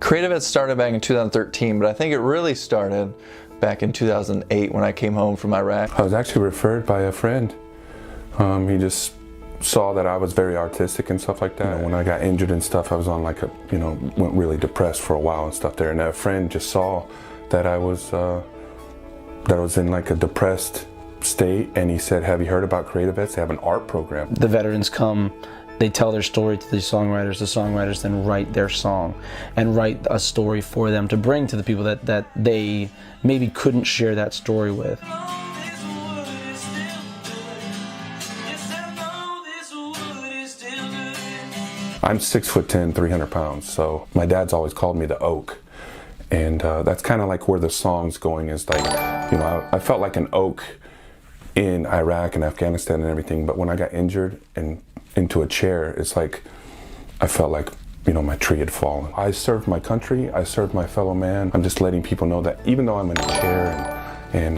CreatiVets started back in 2013, but I think it really started back in 2008 when I came home from Iraq. I was actually referred by a friend. He just saw that I was very artistic and stuff like that. When I got injured and stuff, I was on like a, went really depressed for a while and stuff there. And a friend just saw that I was in like a depressed state, and he said, "Have you heard about CreatiVets? They have an art program." The veterans come, they tell their story to the songwriters then write their song and write a story for them to bring to the people that they maybe couldn't share that story with. I'm 6'10", 300 pounds, so my dad's always called me the Oak. And that's kind of like where the song's going, is like, I felt like an oak in Iraq and Afghanistan and everything, but when I got injured and into a chair, it's like I felt like, my tree had fallen. I served my country, I served my fellow man. I'm just letting people know that even though I'm in a chair and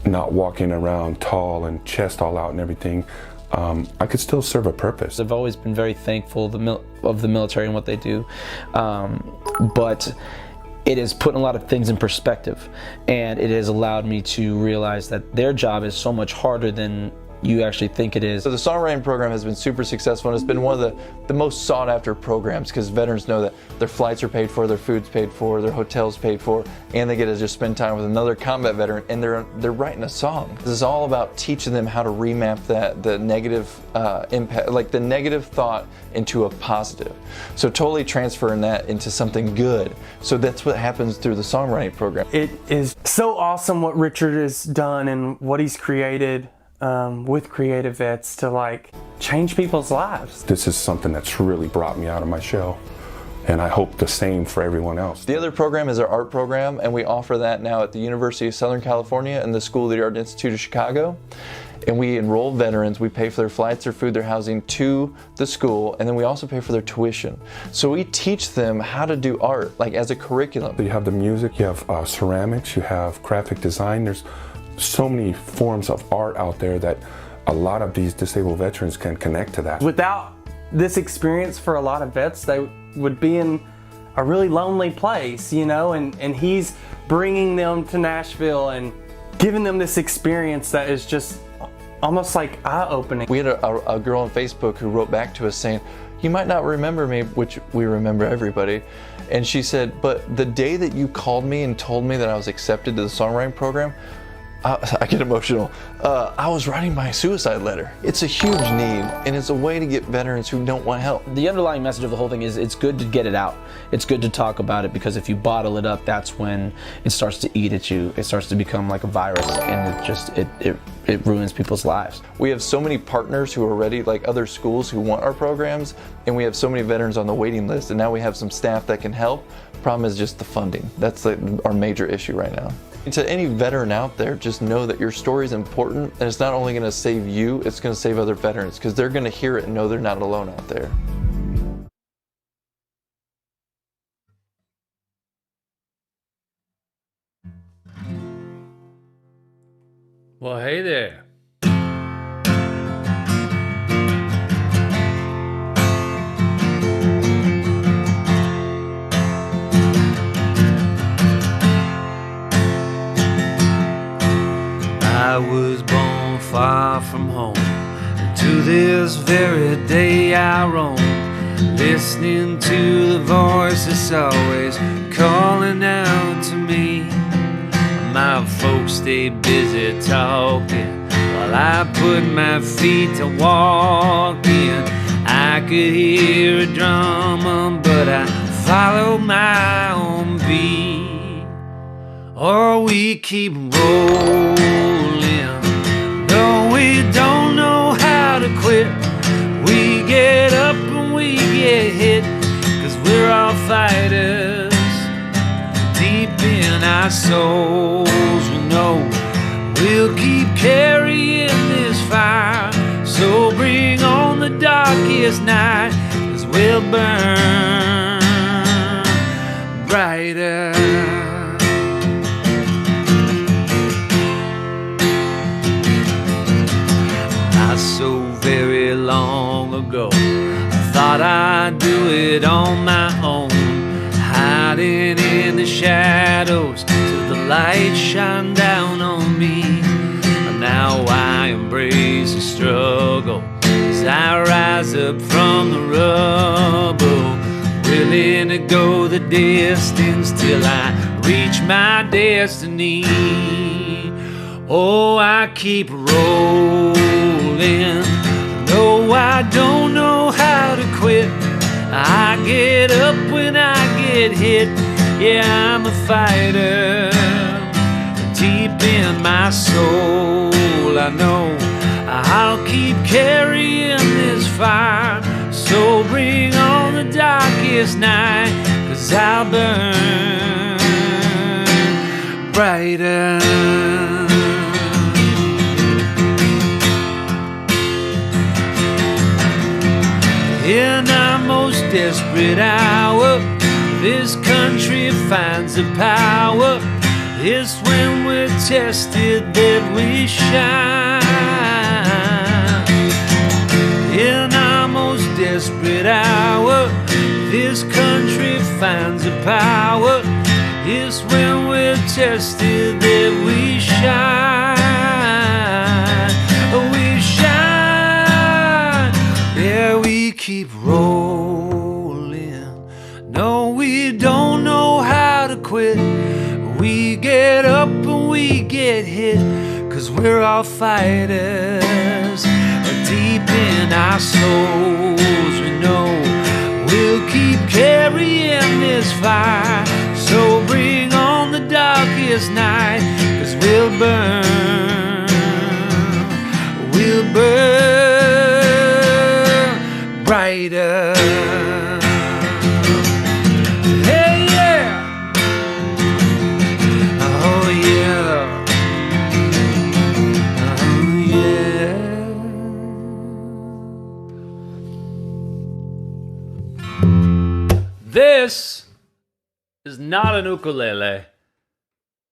not walking around tall and chest all out and everything, I could still serve a purpose. I've always been very thankful of the military and what they do, but it has put a lot of things in perspective, and it has allowed me to realize that their job is so much harder than you actually think it is. So the songwriting program has been super successful, and it's been one of the most sought after programs, because veterans know that their flights are paid for, their food's paid for, their hotel's paid for, and they get to just spend time with another combat veteran, and they're writing a song. This is all about teaching them how to remap the negative impact, like the negative thought, into a positive. So totally transferring that into something good. So that's what happens through the songwriting program. It is so awesome what Richard has done and what he's created with CreatiVets to like change people's lives. This is something that's really brought me out of my shell, and I hope the same for everyone else. The other program is our art program, and we offer that now at the University of Southern California and the School of the Art Institute of Chicago. And we enroll veterans, we pay for their flights, their food, their housing to the school, and then we also pay for their tuition. So we teach them how to do art, like as a curriculum. You have the music, you have ceramics, you have graphic design. There's so many forms of art out there that a lot of these disabled veterans can connect to that. Without this experience, for a lot of vets, they would be in a really lonely place, and he's bringing them to Nashville and giving them this experience that is just almost like eye-opening. We had a girl on Facebook who wrote back to us saying, "You might not remember me," which we remember everybody. And she said, "But the day that you called me and told me that I was accepted to the songwriting program," I get emotional. I was writing my suicide letter. It's a huge need, and it's a way to get veterans who don't want help. The underlying message of the whole thing is it's good to get it out. It's good to talk about it, because if you bottle it up, that's when it starts to eat at you. It starts to become like a virus, and it ruins people's lives. We have so many partners who are ready, like other schools who want our programs, and we have so many veterans on the waiting list, and now we have some staff that can help. Problem is just the funding. That's our major issue right now. And to any veteran out there, just know that your story is important, and it's not only going to save you, it's going to save other veterans, because they're going to hear it and know they're not alone out there. Well, hey there. I was born far from home, and to this very day I roam, listening to the voice that's always calling out to me. My folks stay busy talking while I put my feet to walking. I could hear a drum, but I follow my own beat. Or we keep rolling, though we don't know how to quit. We get up and we get hit, 'cause we're all fighters. Deep in our souls, we know we'll keep carrying this fire. So bring on the darkest night, 'cause we'll burn brighter. Not so very long ago, I thought I'd do it on my own. the shadows till the light shine down on me. And now I embrace the struggle as I rise up from the rubble, willing to go the distance till I reach my destiny. Oh, I keep rolling. No, I don't know how to quit. I get up when I get hit. Yeah, I'm a fighter. Deep in my soul, I know I'll keep carrying this fire. So bring on the darkest night, 'cause I'll burn brighter. In our most desperate hour, this country finds the power. It's when we're tested that we shine. In our most desperate hour, this country finds the power. It's when we're tested that we shine. We shine. Yeah, we keep rolling. No, we don't know how to quit. We get up and we get hit, 'cause we're all fighters. Deep in our souls, we know we'll keep carrying this fire. So bring on the darkest night, 'cause we'll burn brighter. Hey, yeah. Oh, yeah. Oh, yeah. This is not an ukulele.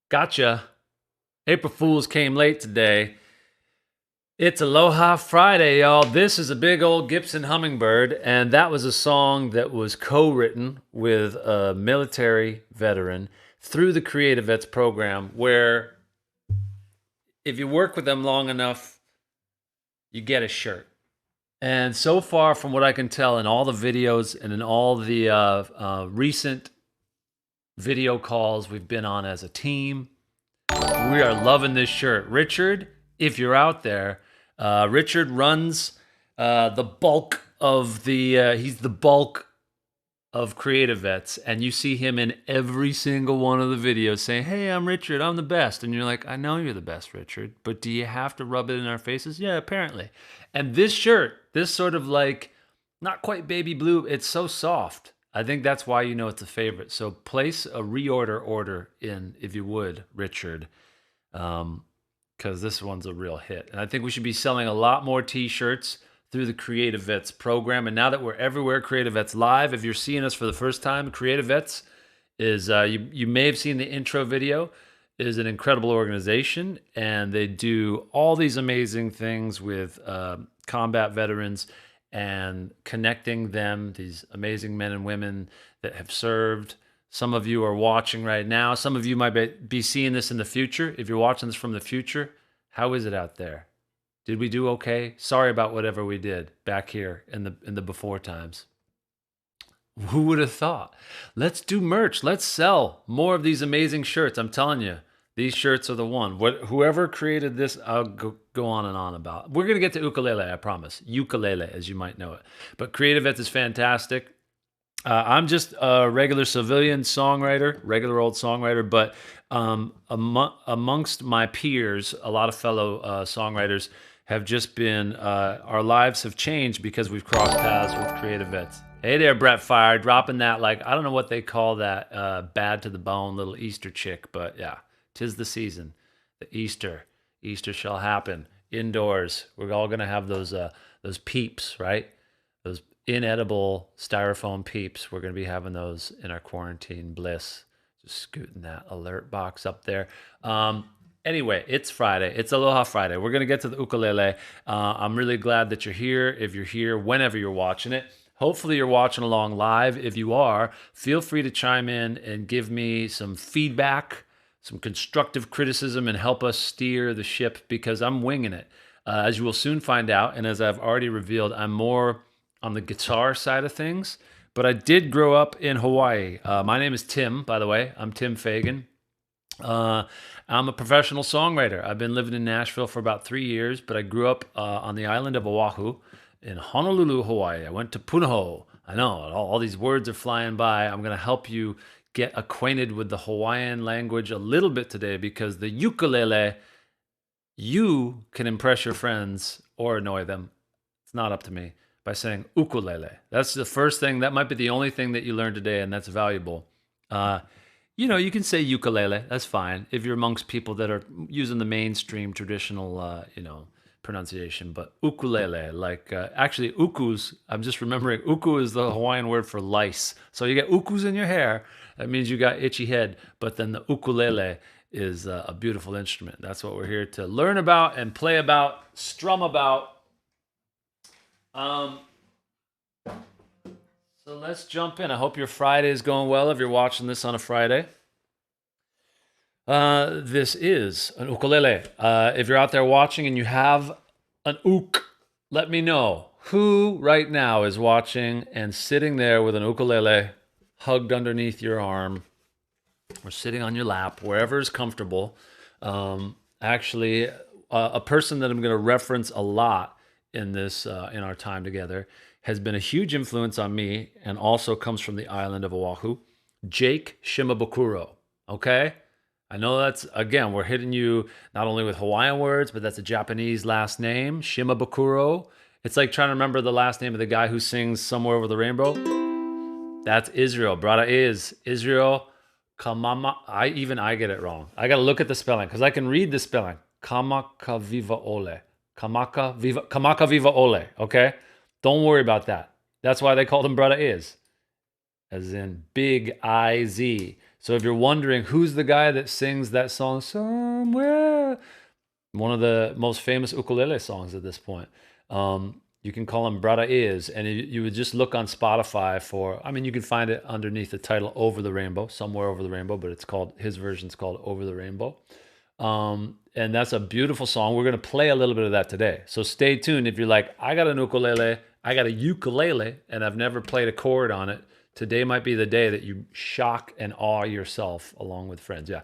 Gotcha. April Fools came late today. It's Aloha Friday, y'all. This is a big old Gibson Hummingbird, and that was a song that was co-written with a military veteran through the CreatiVets program, where if you work with them long enough, you get a shirt. And so far, from what I can tell in all the videos and in all the recent video calls we've been on as a team, we are loving this shirt. Richard, if you're out there, Richard runs the bulk of the, he's the bulk of CreatiVets, and you see him in every single one of the videos saying, "Hey, I'm Richard, I'm the best." And you're like, "I know you're the best, Richard, but do you have to rub it in our faces?" Yeah, apparently. And this shirt, this sort of like, not quite baby blue, it's so soft. I think that's why you know it's a favorite. So place a reorder order in, if you would, Richard, because this one's a real hit. And I think we should be selling a lot more t-shirts through the CreatiVets program. And now that we're everywhere, CreatiVets Live, if you're seeing us for the first time, CreatiVets is, you may have seen the intro video, is an incredible organization. And they do all these amazing things with combat veterans and connecting them, these amazing men and women that have served. Some of you are watching right now. Some of you might be seeing this in the future. If you're watching this from the future, how is it out there? Did we do okay? Sorry about whatever we did back here in the before times. Who would have thought? Let's do merch. Let's sell more of these amazing shirts. I'm telling you, these shirts are the one. Whoever created this, I'll go on and on about. We're going to get to ukulele, I promise. Ukulele, as you might know it. But CreatiVets is fantastic. I'm just a regular civilian songwriter, regular old songwriter, but amongst my peers, a lot of fellow songwriters have just been, our lives have changed because we've crossed paths with CreatiVets. Hey there, Brett Fire, dropping that, like, I don't know what they call that, bad to the bone little Easter chick, but yeah, 'tis the season, the Easter shall happen, indoors. We're all gonna have those peeps, right? Those inedible styrofoam peeps. We're going to be having those in our quarantine bliss. Just scooting that alert box up there. Anyway, it's Friday. It's Aloha Friday. We're going to get to the ukulele. I'm really glad that you're here. If you're here, whenever you're watching it, Hopefully you're watching along live. If you are, feel free to chime in and give me some feedback, some constructive criticism, and help us steer the ship, because I'm winging it. As you will soon find out, and as I've already revealed, I'm more on the guitar side of things, but I did grow up in Hawaii. My name is Tim, by the way. I'm Tim Fagan. I'm a professional songwriter. I've been living in Nashville for about 3 years, but I grew up on the island of Oahu in Honolulu, Hawaii. I went to Punahou. I know, all these words are flying by. I'm going to help you get acquainted with the Hawaiian language a little bit today, because the ukulele, you can impress your friends or annoy them. It's not up to me, by saying ukulele. That's the first thing. That might be the only thing that you learned today, and that's valuable. You can say ukulele. That's fine if you're amongst people that are using the mainstream traditional, pronunciation. But ukulele, actually ukus, I'm just remembering, uku is the Hawaiian word for lice. So you get ukus in your hair, that means you got itchy head. But then the ukulele is a beautiful instrument. That's what we're here to learn about and play about, strum about. So let's jump in. I hope your Friday is going well if you're watching this on a Friday. This is an ukulele. If you're out there watching and you have an uk, let me know. Who right now is watching and sitting there with an ukulele hugged underneath your arm or sitting on your lap, wherever is comfortable? Actually, a person that I'm going to reference a lot in this in our time together has been a huge influence on me, and also comes from the island of Oahu, Jake Shimabukuro. Okay? I know that's, again, we're hitting you not only with Hawaiian words, but that's a Japanese last name, Shimabukuro. It's like trying to remember the last name of the guy who sings Somewhere Over the Rainbow. That's Israel. Brother is Israel Kamama. I get it wrong. I got to look at the spelling, because I can read the spelling. Kamaka Viva Ole. Kamaka Viva Ole. Okay? Don't worry about that. That's why they called him Brother Is, as in Big I-Z. So if you're wondering who's the guy that sings that song, Somewhere, one of the most famous ukulele songs at this point, you can call him Brother Is. And you would just look on Spotify for, you can find it underneath the title Over the Rainbow, Somewhere Over the Rainbow, but his version's called Over the Rainbow. And that's a beautiful song. We're going to play a little bit of that today. So stay tuned. If you're like, I got a ukulele, and I've never played a chord on it, today might be the day that you shock and awe yourself along with friends. Yeah.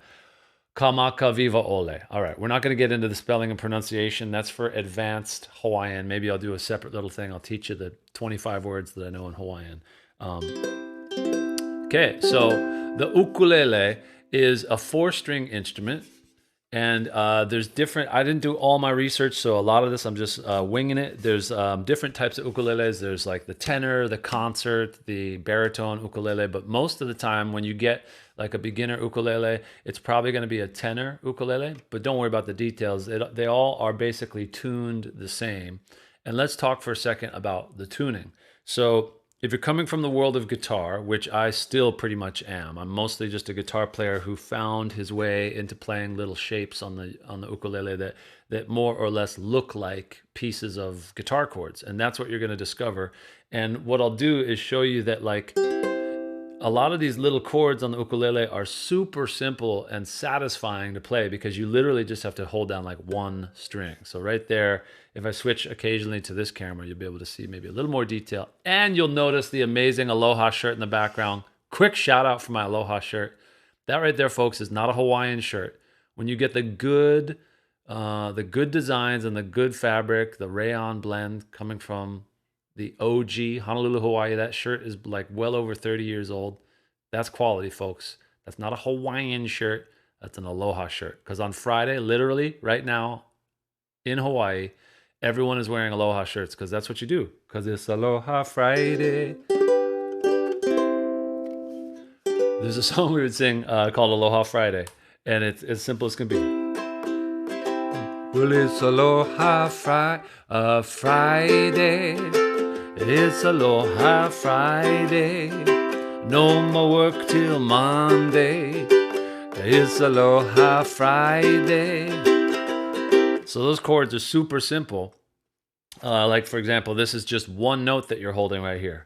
Kamaka Viva Ole. All right. We're not going to get into the spelling and pronunciation. That's for advanced Hawaiian. Maybe I'll do a separate little thing. I'll teach you the 25 words that I know in Hawaiian. Okay. So the ukulele is a 4-string instrument. And there's different, I didn't do all my research, so a lot of this I'm just winging it. There's different types of ukuleles. There's like the tenor, the concert, the baritone ukulele. But most of the time when you get like a beginner ukulele, it's probably going to be a tenor ukulele. But don't worry about the details. They all are basically tuned the same. And let's talk for a second about the tuning. So if you're coming from the world of guitar, which I still pretty much am, I'm mostly just a guitar player who found his way into playing little shapes on the ukulele that more or less look like pieces of guitar chords. And that's what you're going to discover. And what I'll do is show you that a lot of these little chords on the ukulele are super simple and satisfying to play, because you literally just have to hold down like one string. So right there, if I switch occasionally to this camera, you'll be able to see maybe a little more detail. And you'll notice the amazing Aloha shirt in the background. Quick shout out for my Aloha shirt. That right there, folks, is not a Hawaiian shirt. When you get the good designs and the good fabric, the rayon blend coming from the OG Honolulu, Hawaii, that shirt is like well over 30 years old. That's quality, folks. That's not a Hawaiian shirt. That's an Aloha shirt. Because on Friday, literally right now in Hawaii, everyone is wearing Aloha shirts, because that's what you do. Because it's Aloha Friday. There's a song we would sing called Aloha Friday. And it's as simple as can be. Well, it's Aloha Friday. It's Aloha Friday. No more work till Monday. It's Aloha Friday. So those chords are super simple. Like, for example, this is just one note that you're holding right here.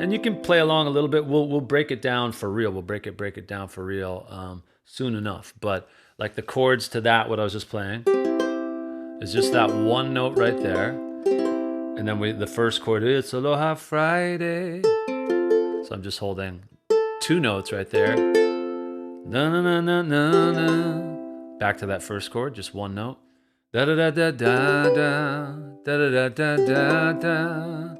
And you can play along a little bit. We'll break it down for real. We'll break it down for real soon enough. But like the chords to that, what I was just playing, is just that one note right there. And then the first chord, it's Aloha Friday. So I'm just holding 2 notes right there. Na na na na na na. Back to that first chord, just 1 note. Da da da da da da da da da da da.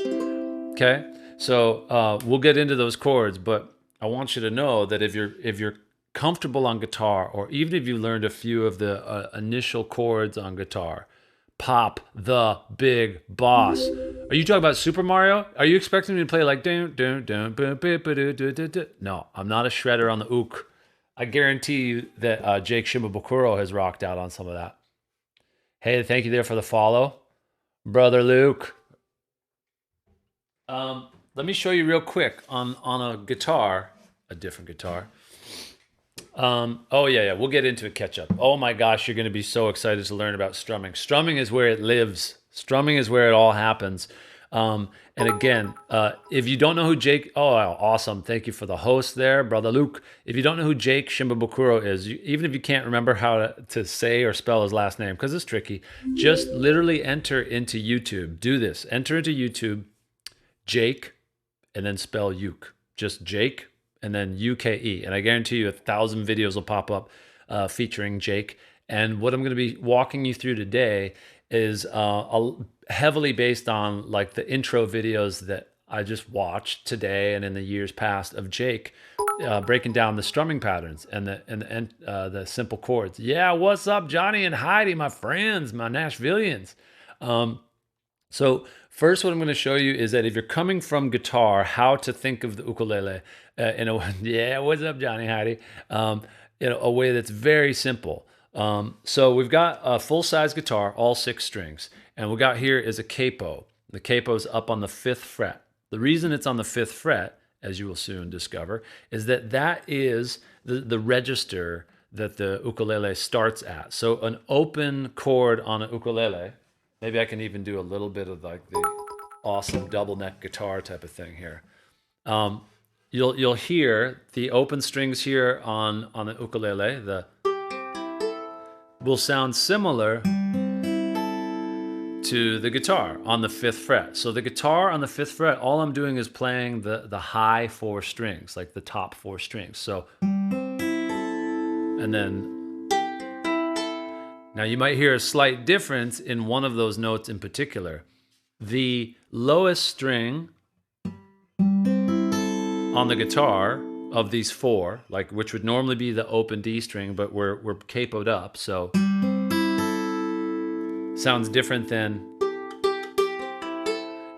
Okay, so we'll get into those chords, but I want you to know that if you're comfortable on guitar, or even if you learned a few of the initial chords on guitar, Pop the Big Boss. Are you talking about Super Mario? Are you expecting me to play like dun dun dun boom boom ba do do do? No, I'm not a shredder on the uke. I guarantee you that Jake Shimabukuro has rocked out on some of that. Hey, thank you there for the follow, brother Luke. Let me show you real quick on a guitar, a different guitar. Oh yeah, we'll get into a catch up. Oh my gosh, you're going to be so excited to learn about strumming. Strumming is where it lives. Strumming is where it all happens. And again, if you don't know who Jake, oh awesome, thank you for the host there, brother Luke. If you don't know who Jake Shimabukuro is, even if you can't remember how to say or spell his last name, because it's tricky, just literally enter into YouTube. Do this. Enter into YouTube, Jake, and then spell uke. Just Jake, and then UKE. And I guarantee you 1,000 videos will pop up featuring Jake. And what I'm going to be walking you through today is heavily based on like the intro videos that I just watched today and in the years past of Jake breaking down the strumming patterns and the simple chords. Yeah, what's up, Johnny and Heidi, my friends, my Nashvillians. So first, what I'm going to show you is that if you're coming from guitar, how to think of the ukulele in a yeah, what's up, Johnny, Heidi, in a way that's very simple. So we've got a full-size guitar, all 6 strings, and what we got here is a capo. The capo's up on the 5th fret. The reason it's on the 5th fret, as you will soon discover, is that is the register that the ukulele starts at. So an open chord on a ukulele. Maybe I can even do a little bit of like the awesome double neck guitar type of thing here. You'll hear the open strings here on the ukulele. Will sound similar to the guitar on the 5th fret. So the guitar on the 5th fret, all I'm doing is playing the high 4 strings, like the top 4 strings. So, and then. Now you might hear a slight difference in one of those notes in particular. The lowest string on the guitar of these 4, like which would normally be the open D string, but we're capoed up, so sounds different than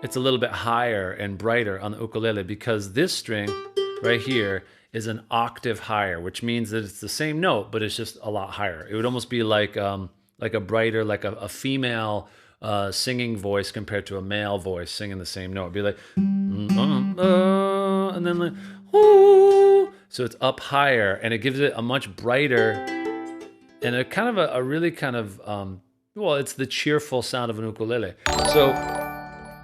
it's a little bit higher and brighter on the ukulele because this string right here is an octave higher, which means that it's the same note, but it's just a lot higher. It would almost be like a brighter, like a female singing voice compared to a male voice singing the same note. It'd be like, and then like, ooh. So it's up higher, and it gives it a much brighter and a kind of a really kind of, well, it's the cheerful sound of an ukulele. So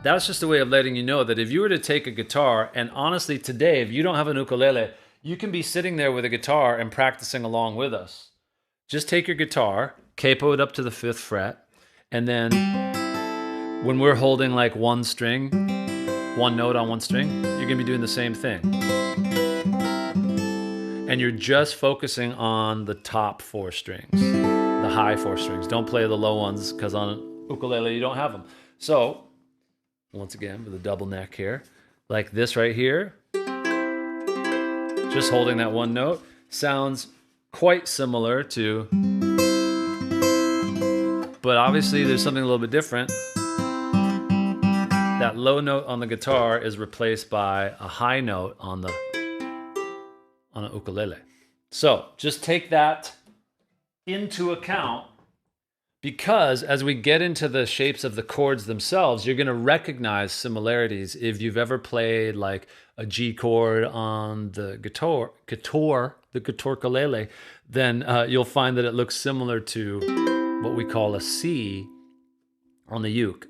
that's just a way of letting you know that if you were to take a guitar, and honestly today, if you don't have an ukulele, you can be sitting there with a guitar and practicing along with us. Just take your guitar, capo it up to the 5th fret, and then when we're holding like one string, one note on one string, you're gonna be doing the same thing. And you're just focusing on the top 4 strings, the high 4 strings. Don't play the low ones because on an ukulele you don't have them. So, once again, with a double neck here, like this right here, just holding that one note, sounds quite similar to, but obviously there's something a little bit different. That low note on the guitar is replaced by a high note on an ukulele. So just take that into account, because as we get into the shapes of the chords themselves, you're going to recognize similarities. If you've ever played like a G chord on the guitar ukulele, then you'll find that it looks similar to what we call a C on the uke,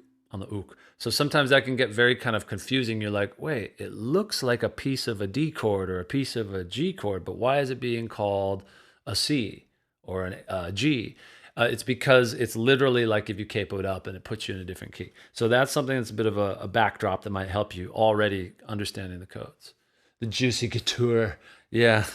So sometimes that can get very kind of confusing. You're like, wait, it looks like a piece of a D chord or a piece of a G chord, but why is it being called a C or a G? It's because it's literally like if you capo it up and it puts you in a different key. So that's something that's a bit of a backdrop that might help you already understanding the codes. The juicy couture. Yeah.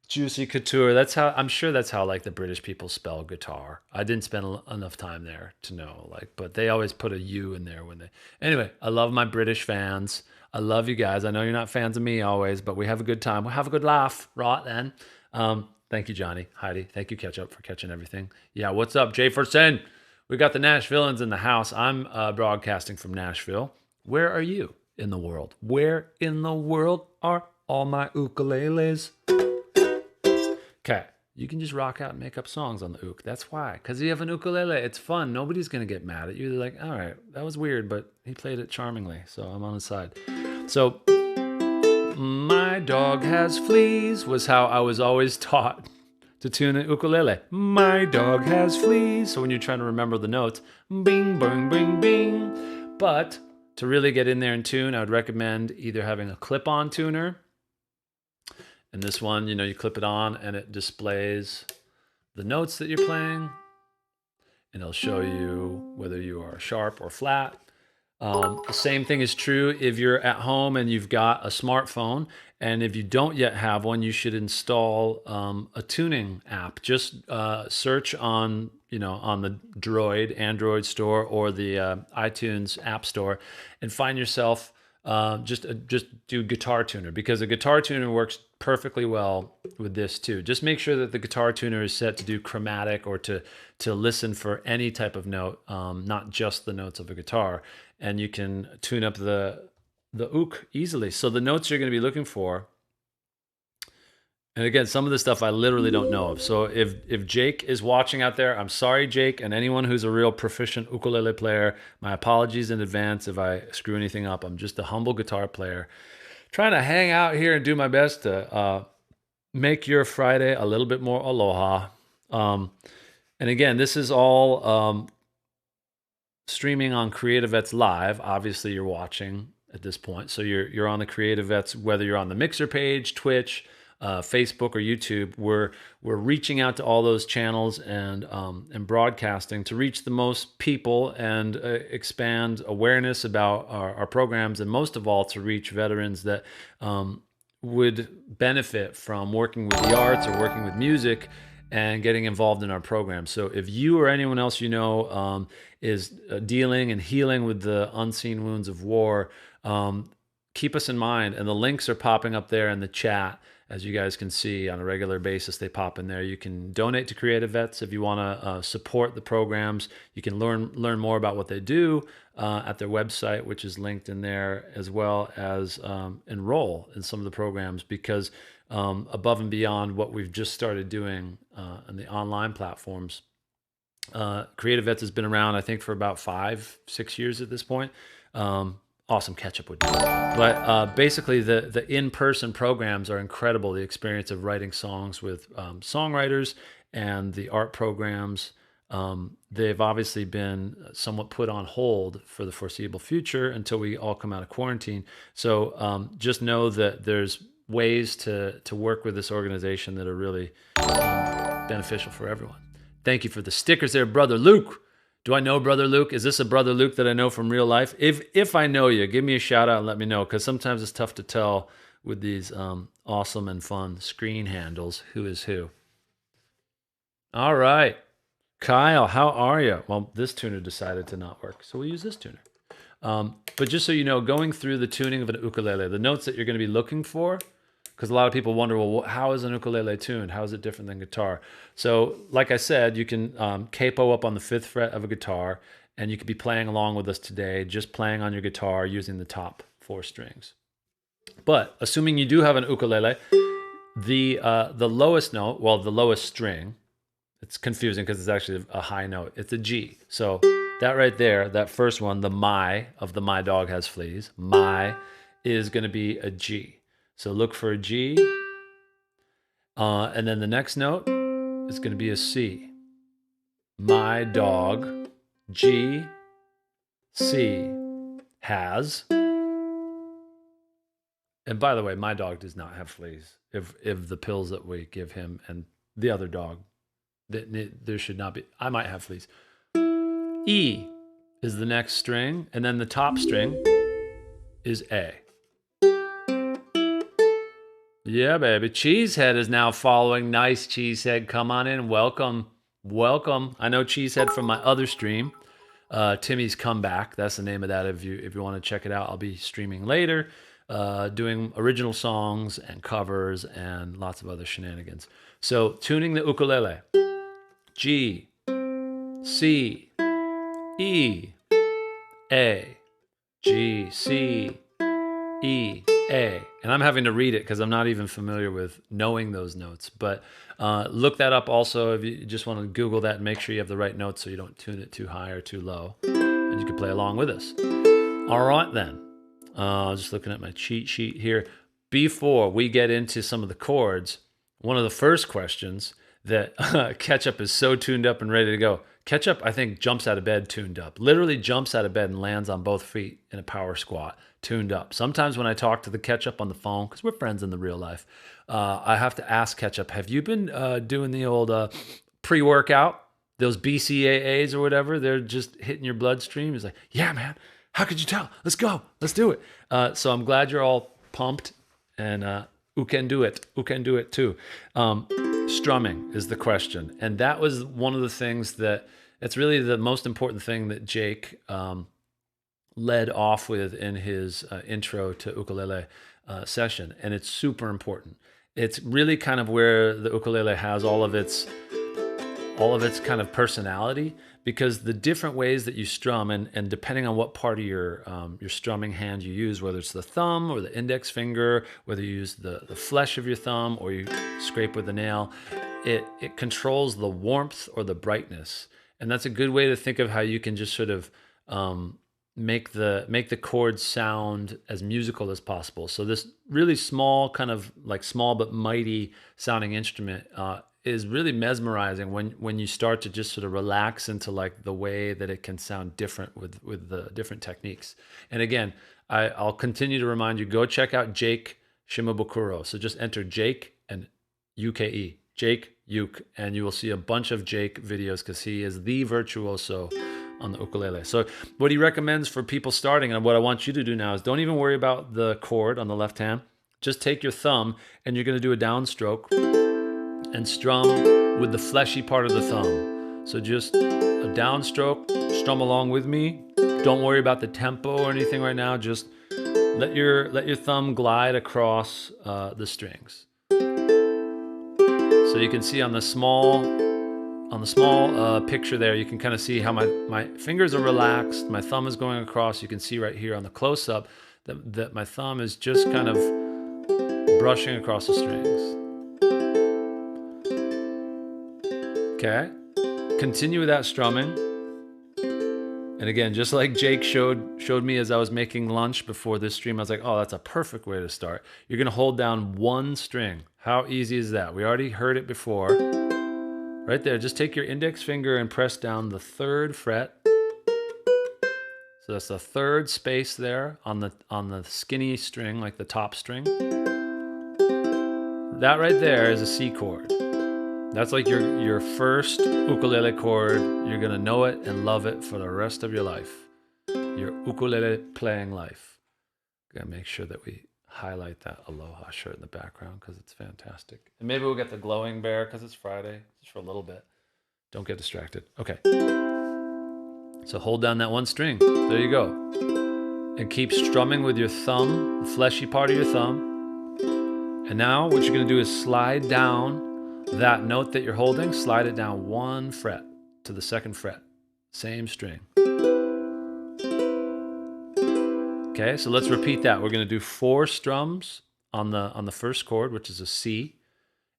Juicy couture. That's how, I'm sure that's how like the British people spell guitar. I didn't spend enough time there to know, like, but they always put a U in there when they, anyway, I love my British fans. I love you guys. I know you're not fans of me always, but we have a good time. We'll have a good laugh, right then. Thank you, Johnny, Heidi. Thank you, Ketchup, for catching everything. Yeah, what's up, Jayferson? We got the Nashvilleans in the house. I'm broadcasting from Nashville. Where are you in the world? Where in the world are all my ukuleles? Okay, you can just rock out and make up songs on the ook. That's why, because you have an ukulele. It's fun. Nobody's going to get mad at you. They're like, all right, that was weird, but he played it charmingly, so I'm on his side. So, my dog has fleas was how I was always taught to tune an ukulele. My dog has fleas. So when you're trying to remember the notes, bing, bing, bing, bing. But to really get in there and tune, I would recommend either having a clip-on tuner. And this one, you know, you clip it on and it displays the notes that you're playing. And it'll show you whether you are sharp or flat. The same thing is true if you're at home and you've got a smartphone. And if you don't yet have one, you should install a tuning app. Just search on, you know, on the Droid Android store or the iTunes App Store, and find yourself just do guitar tuner, because a guitar tuner works perfectly well with this too. Just make sure that the guitar tuner is set to do chromatic or to listen for any type of note, not just the notes of a guitar, and you can tune up the ook easily. So the notes you're going to be looking for, and again, some of the stuff I literally don't know of. So if Jake is watching out there, I'm sorry, Jake, and anyone who's a real proficient ukulele player, my apologies in advance if I screw anything up. I'm just a humble guitar player trying to hang out here and do my best to make your Friday a little bit more aloha. And again, this is all streaming on CreatiVets Live. Obviously, you're watching at this point. So you're on the CreatiVets, whether you're on the Mixer page, Twitch, Facebook or YouTube. We're reaching out to all those channels and broadcasting to reach the most people and expand awareness about our programs, and most of all to reach veterans that would benefit from working with the arts or working with music and getting involved in our program. So if you or anyone else you know is dealing and healing with the unseen wounds of war, keep us in mind. And the links are popping up there in the chat. As you guys can see on a regular basis, they pop in there. You can donate to CreatiVets if you want to support the programs. You can learn more about what they do at their website, which is linked in there, as well as enroll in some of the programs, because above and beyond what we've just started doing on the online platforms, CreatiVets has been around, I think, for about 5-6 years at this point. Awesome ketchup would do. But basically, the in-person programs are incredible. The experience of writing songs with songwriters and the art programs, they've obviously been somewhat put on hold for the foreseeable future until we all come out of quarantine. So just know that there's ways to work with this organization that are really beneficial for everyone. Thank you for the stickers there, Brother Luke. Do I know Brother Luke? Is this a Brother Luke that I know from real life? If I know you, give me a shout out and let me know, because sometimes it's tough to tell with these awesome and fun screen handles who is who. All right. Kyle, how are you? Well, this tuner decided to not work, so we'll use this tuner. But just so you know, going through the tuning of an ukulele, the notes that you're going to be looking for, because a lot of people wonder, well, how is an ukulele tuned? How is it different than guitar? So, like I said, you can capo up on the 5th fret of a guitar, and you could be playing along with us today, just playing on your guitar using the top 4 strings. But assuming you do have an ukulele, the lowest note, well, the lowest string, it's confusing because it's actually a high note. It's a G. So that right there, that first one, the my of the My Dog Has Fleas, my is going to be a G. So look for a G, and then the next note is going to be a C. My dog, G, C, has. And by the way, my dog does not have fleas. If the pills that we give him and the other dog, there should not be. I might have fleas. E is the next string, and then the top string is A. Yeah, baby. Cheesehead is now following. Nice, Cheesehead. Come on in. Welcome. Welcome. I know Cheesehead from my other stream, Timmy's Comeback. That's the name of that. If you want to check it out, I'll be streaming later, doing original songs and covers and lots of other shenanigans. So tuning the ukulele. G, C, E, A, G, C, E, A. And I'm having to read it because I'm not even familiar with knowing those notes. But look that up also if you just want to Google that and make sure you have the right notes so you don't tune it too high or too low. And you can play along with us. All right, then. Just looking at my cheat sheet here. Before we get into some of the chords, one of the first questions that Ketchup is so tuned up and ready to go. Ketchup, I think, jumps out of bed tuned up. Literally jumps out of bed and lands on both feet in a power squat, tuned up. Sometimes when I talk to the Ketchup on the phone, because we're friends in the real life, I have to ask Ketchup, have you been doing the old pre-workout? Those BCAAs or whatever, they're just hitting your bloodstream. He's like, yeah, man, how could you tell? Let's go. Let's do it. So I'm glad you're all pumped, and who can do it? Who can do it too? Strumming is the question. And that was one of the things that, it's really the most important thing that Jake led off with in his intro to ukulele session. And it's super important. It's really kind of where the ukulele has all of its kind of personality, because the different ways that you strum, and depending on what part of your strumming hand you use, whether it's the thumb or the index finger, whether you use the flesh of your thumb or you scrape with the nail, it controls the warmth or the brightness. And that's a good way to think of how you can just sort of make the chords sound as musical as possible. So this really small, kind of like small but mighty sounding instrument is really mesmerizing when you start to just sort of relax into like the way that it can sound different with the different techniques. And again, I'll continue to remind you, go check out Jake Shimabukuro. So just enter Jake and UKE, Jake Uke, and you will see a bunch of Jake videos because he is the virtuoso on the ukulele. So what he recommends for people starting, and what I want you to do now, is don't even worry about the chord on the left hand. Just take your thumb and you're going to do a downstroke and strum with the fleshy part of the thumb. So just a downstroke, strum along with me. Don't worry about the tempo or anything right now. Just let your thumb glide across the strings. So you can see on the small picture there, you can kind of see how my fingers are relaxed. My thumb is going across. You can see right here on the close-up that my thumb is just kind of brushing across the strings. Okay, continue with that strumming. And again, just like Jake showed me as I was making lunch before this stream, I was like, oh, that's a perfect way to start. You're gonna hold down one string. How easy is that? We already heard it before. Right there, just take your index finger and press down the 3rd fret. So that's the 3rd space there on the skinny string, like the top string. That right there is a C chord. That's like your first ukulele chord. You're gonna know it and love it for the rest of your life. Your ukulele playing life. Gotta make sure that we highlight that Aloha shirt in the background because it's fantastic. And maybe we'll get the glowing bear because it's Friday, just for a little bit. Don't get distracted. Okay. So hold down that one string. There you go. And keep strumming with your thumb, the fleshy part of your thumb. And now what you're gonna do is slide down that note that you're holding, slide it down 1 fret to the 2nd fret. Same string. Okay, so let's repeat that. We're going to do 4 strums on the first chord, which is a C.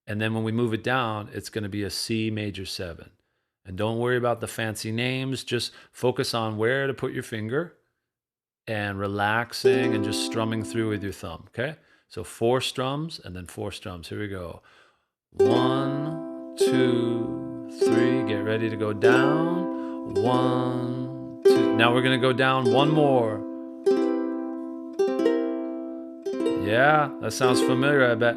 And then when we move it down, it's going to be a C major 7. And don't worry about the fancy names. Just focus on where to put your finger and relaxing and just strumming through with your thumb. Okay, so 4 strums and then 4 strums. Here we go. 1, 2, 3. Get ready to go down. 1, 2. Now we're gonna go down one more. Yeah, that sounds familiar, I bet.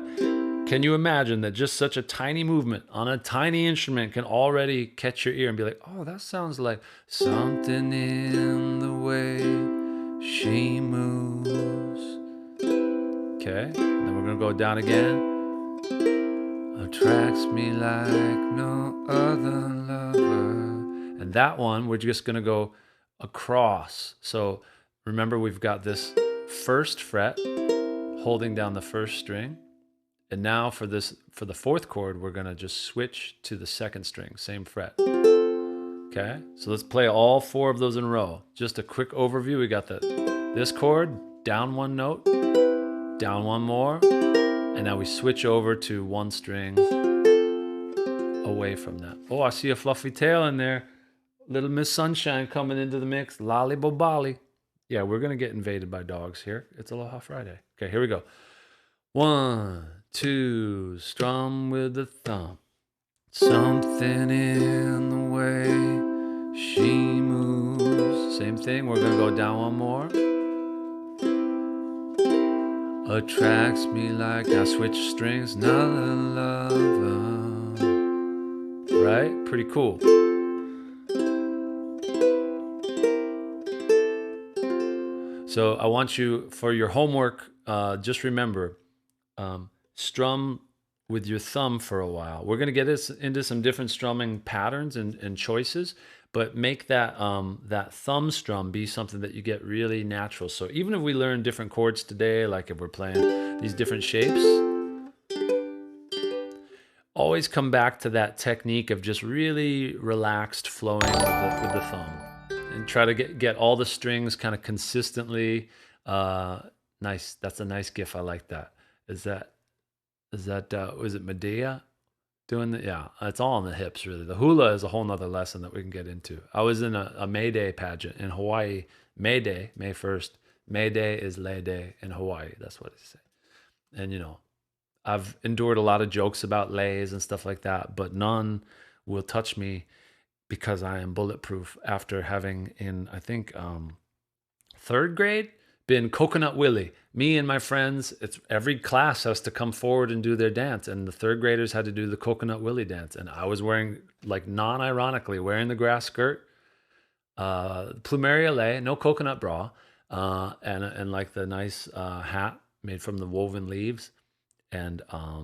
Can you imagine that just such a tiny movement on a tiny instrument can already catch your ear and be like, oh, that sounds like something in the way she moves. Okay, and then we're gonna go down again. Attracts me like no other lover. And that one, we're just gonna go across. So remember, we've got this first fret holding down the first string. And now for the 4th chord, we're gonna just switch to the 2nd string, same fret. Okay, so let's play all 4 of those in a row. Just a quick overview. We got this chord, down 1 note, down 1 more, and now we switch over to 1 string away from that. Oh, I see a fluffy tail in there. Little Miss Sunshine coming into the mix. Lolly bobali. Yeah, we're gonna get invaded by dogs here. It's Aloha Friday. Okay, here we go. 1, 2, strum with the thumb. Something in the way she moves. Same thing, we're gonna go down 1 more. Attracts me like, now switch strings, another lover. Right? Pretty cool. So I want you, for your homework, just remember, strum with your thumb for a while. We're going to get into some different strumming patterns and choices, but make that that thumb strum be something that you get really natural. So even if we learn different chords today, like if we're playing these different shapes, always come back to that technique of just really relaxed flowing with the thumb, and try to get all the strings kind of consistently nice. That's a nice gif. I like that. Is that was it Medea doing the, yeah, it's all on the hips really. The hula is a whole nother lesson that we can get into. I was in a May Day pageant in Hawaii. May Day, May 1st. May Day is Lay Day in Hawaii. That's what they say. And you know, I've endured a lot of jokes about lays and stuff like that, but none will touch me because I am bulletproof after having in, I think, 3rd grade, been Coconut Willie. Me and my friends, it's every class has to come forward and do their dance, and the 3rd graders had to do the Coconut Willie dance, and I was wearing, like non-ironically, wearing the grass skirt, plumeria lei, no coconut bra, and like the nice hat made from the woven leaves, and I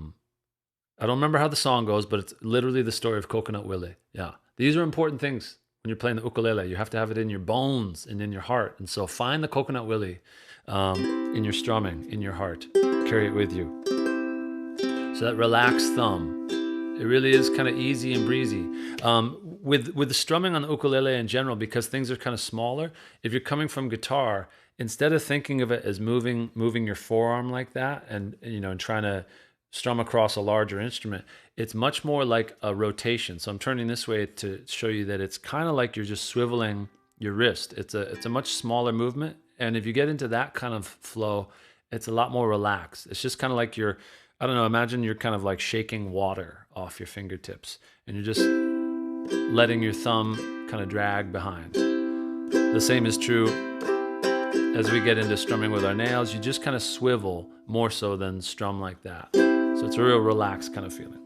don't remember how the song goes, but it's literally the story of Coconut Willie. Yeah, these are important things. When you're playing the ukulele, you have to have it in your bones and in your heart. And so find the Coconut Willie in your strumming, in your heart. Carry it with you. So that relaxed thumb, it really is kind of easy and breezy. With the strumming on the ukulele in general, because things are kind of smaller, if you're coming from guitar, instead of thinking of it as moving your forearm like that and trying to strum across a larger instrument, it's much more like a rotation. So I'm turning this way to show you that it's kind of like you're just swiveling your wrist. It's a much smaller movement, and if you get into that kind of flow, it's a lot more relaxed. It's just kind of like you're, I don't know, imagine you're kind of like shaking water off your fingertips, and you're just letting your thumb kind of drag behind. The same is true as we get into strumming with our nails. You just kind of swivel more so than strum like that. So it's a real relaxed kind of feeling.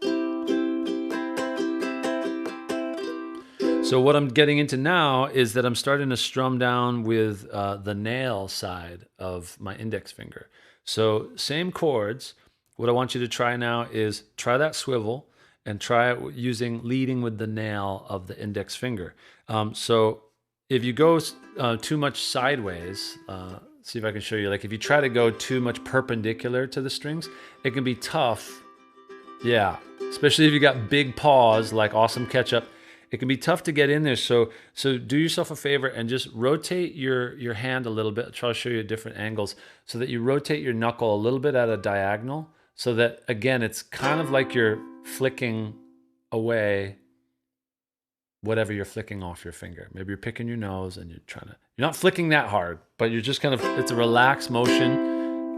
So what I'm getting into now is that I'm starting to strum down with the nail side of my index finger. So same chords. What I want you to try now is try that swivel and try it leading with the nail of the index finger. So if you go too much sideways, see if I can show you. Like if you try to go too much perpendicular to the strings, it can be tough. Yeah, especially if you got big paws like Awesome Ketchup, it can be tough to get in there. So do yourself a favor and just rotate your hand a little bit. I'll try to show you different angles so that you rotate your knuckle a little bit at a diagonal, so that again it's kind of like you're flicking away whatever you're flicking off your finger. Maybe you're picking your nose and you're not flicking that hard, but you're just kind of, it's a relaxed motion.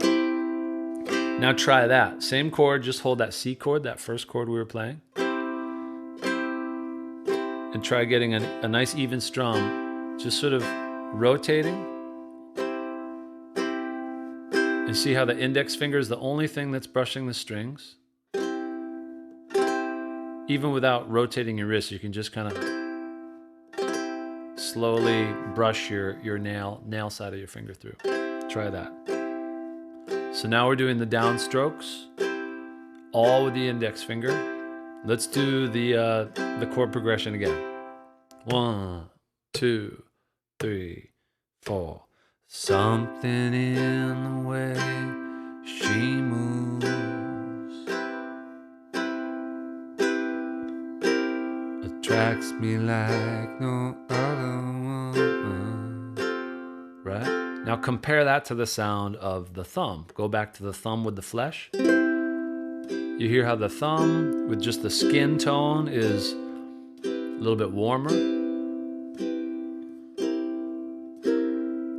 Now try that. Same chord, just hold that C chord, that first chord we were playing. And try getting a nice even strum just sort of rotating. And see how the index finger is the only thing that's brushing the strings. Even without rotating your wrist, you can just kind of slowly brush your nail side of your finger through. Try that. So now we're doing the down strokes, all with the index finger. Let's do the chord progression again. 1, 2, 3, 4. Something in the way she moves attracts me like no other one. Right? Now compare that to the sound of the thumb. Go back to the thumb with the flesh. You hear how the thumb with just the skin tone is a little bit warmer.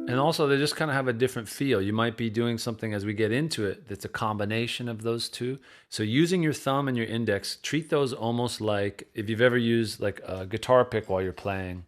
And also they just kind of have a different feel. You might be doing something as we get into it that's a combination of those two. So using your thumb and your index, treat those almost like if you've ever used like a guitar pick while you're playing.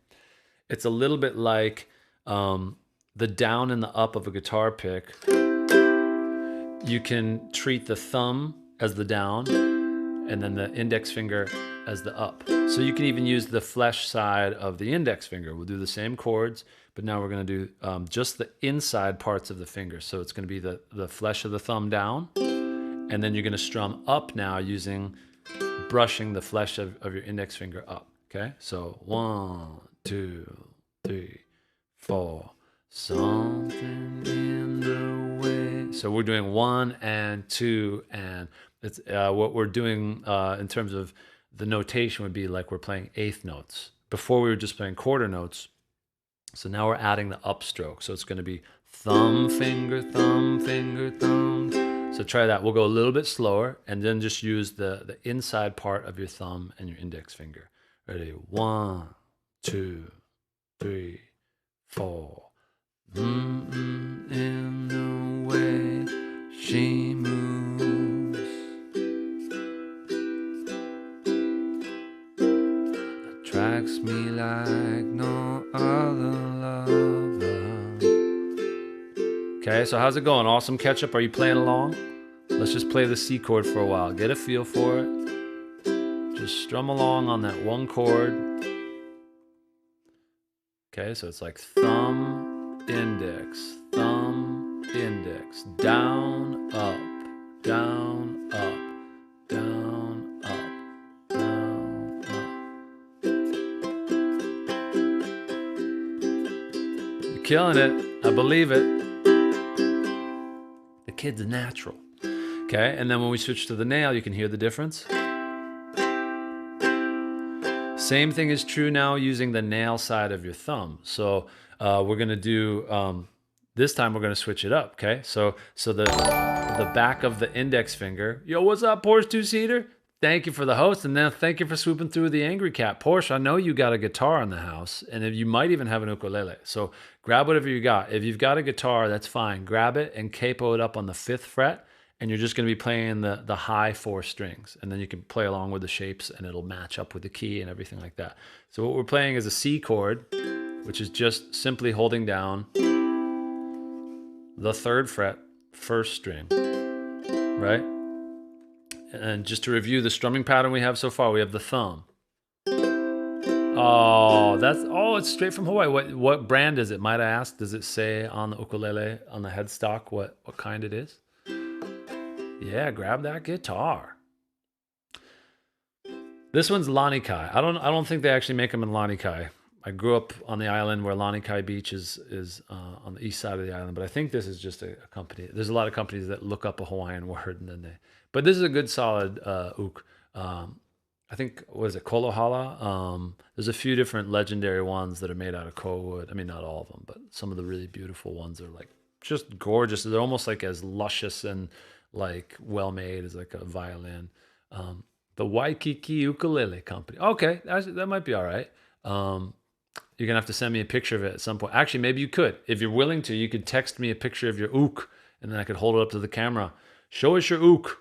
It's a little bit like the down and the up of a guitar pick. You can treat the thumb as the down and then the index finger as the up. So you can even use the flesh side of the index finger. We'll do the same chords, but now we're going to do just the inside parts of the finger. So it's going to be the flesh of the thumb down, and then you're going to strum up now using brushing the flesh of your index finger up. Okay, so 1, 2, 3, 4. Something in the way. So we're doing 1 and 2, and it's what we're doing in terms of the notation would be like we're playing eighth notes. Before we were just playing quarter notes. So now we're adding the upstroke. So it's going to be thumb, finger, thumb, finger, thumb. So try that. We'll go a little bit slower and then just use the inside part of your thumb and your index finger. Ready? 1, 2, 3, 4. In the way she moves attracts me like no other lover. Okay, so how's it going? Awesome catch up. Are you playing along? Let's just play the C chord for a while. Get a feel for it. Just strum along on that one chord. Okay, so it's like thumb, index, thumb, index, down, up, down, up, down, up, down, up. You're killing it. I believe it. The kid's a natural. Okay, and then when we switch to the nail, you can hear the difference. Same thing is true now using the nail side of your thumb. So we're gonna do, this time we're gonna switch it up, okay? So the back of the index finger, yo, what's up, Porsche Two-Seater? Thank you for the host, and then thank you for swooping through the Angry Cat. Porsche, I know you got a guitar in the house, and if you might even have an ukulele. So grab whatever you got. If you've got a guitar, that's fine. Grab it and capo it up on the 5th fret, and you're just going to be playing the high 4 strings. And then you can play along with the shapes, and it'll match up with the key and everything like that. So what we're playing is a C chord, which is just simply holding down the 3rd fret, 1st string, right? And just to review the strumming pattern we have so far, we have the thumb. Oh, it's straight from Hawaii. What brand is it? Might I ask? Does it say on the ukulele, on the headstock, what kind it is? Yeah, grab that guitar. This one's Lanikai. I don't think they actually make them in Lanikai. I grew up on the island where Lanikai Beach is on the east side of the island, but I think this is just a company. There's a lot of companies that look up a Hawaiian word and then they. But this is a good solid uk. I think, what is it, Kolohala? There's a few different legendary ones that are made out of koa wood. I mean, not all of them, but some of the really beautiful ones are like just gorgeous. They're almost like as luscious and like well made as like a violin. The Waikiki Ukulele Company. Okay, that might be all right. You're gonna have to send me a picture of it at some point. Actually, maybe you could. If you're willing to, you could text me a picture of your uk, and then I could hold it up to the camera. Show us your uk.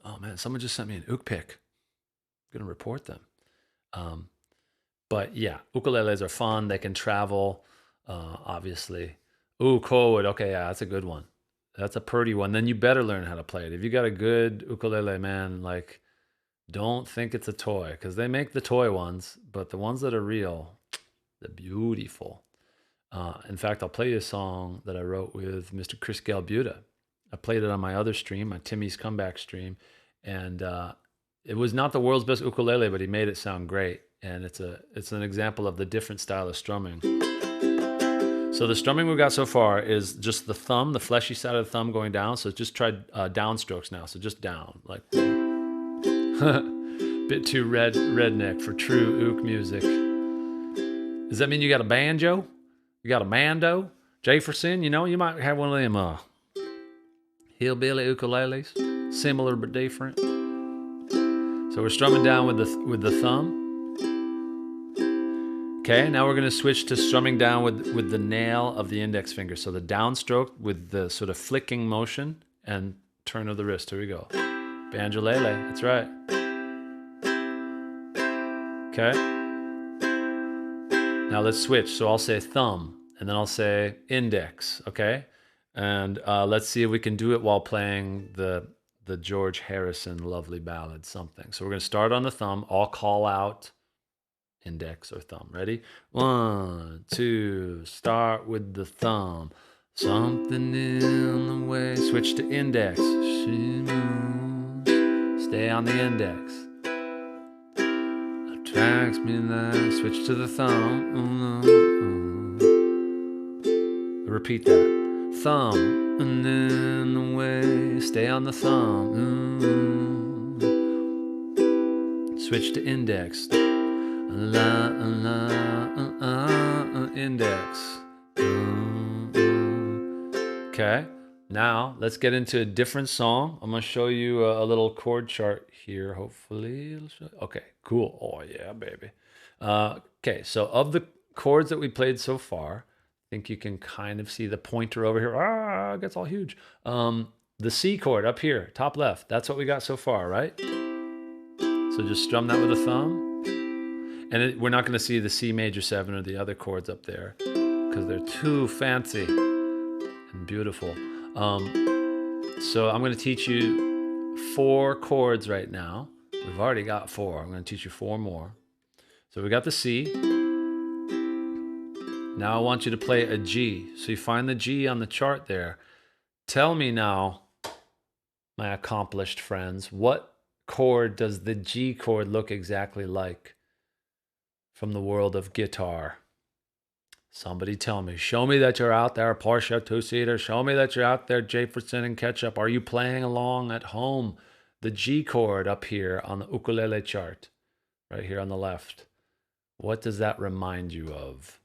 Oh man, someone just sent me an uk pic. I'm gonna report them. But yeah, ukuleles are fun. They can travel, obviously. Ooh, chord. Okay, yeah, that's a good one. That's a pretty one. Then you better learn how to play it. If you got a good ukulele, man, like, don't think it's a toy, because they make the toy ones, but the ones that are real, they're beautiful. In fact, I'll play you a song that I wrote with Mr. Chris Galbuta. I played it on my other stream, my Timmy's Comeback stream, and it was not the world's best ukulele, but he made it sound great. And it's an example of the different style of strumming. So the strumming we've got so far is just the thumb, the fleshy side of the thumb going down. So just try down strokes now. So just down, like bit too redneck for true ook music. Does that mean you got a banjo? You got a mando? Jefferson, you know, you might have one of them hillbilly ukuleles, similar but different. So we're strumming down with the thumb. Okay, now we're gonna switch to strumming down with the nail of the index finger. So the downstroke with the sort of flicking motion and turn of the wrist. Here we go. Banjolele, that's right. Okay. Now let's switch. So I'll say thumb, and then I'll say index, okay? And let's see if we can do it while playing the George Harrison lovely ballad, something. So we're gonna start on the thumb. I'll call out index or thumb. Ready? 1, 2, start with the thumb. Something in the way. Switch to index. She moves. Stay on the index. Attracts me that. Switch to the thumb. Repeat that. Thumb. And in the way. Stay on the thumb. Switch to index. La la index. Okay, now let's get into a different song. I'm gonna show you a little chord chart here. Hopefully, it'll show. Okay, cool. Oh yeah, baby. Okay, so of the chords that we played so far, I think you can kind of see the pointer over here. It gets all huge. The C chord up here, top left. That's what we got so far, right? So just strum that with a thumb. And we're not going to see the C major 7 or the other chords up there because they're too fancy and beautiful. So I'm going to teach you 4 chords right now. We've already got 4. I'm going to teach you 4 more. So we got the C. Now I want you to play a G. So you find the G on the chart there. Tell me now, my accomplished friends, what chord does the G chord look exactly like from the world of guitar? Somebody tell me. Show me that you're out there, Porsche 2-seater. Show me that you're out there, Jefferson and Ketchup. Are you playing along at home? The G chord up here on the ukulele chart, right here on the left. What does that remind you of?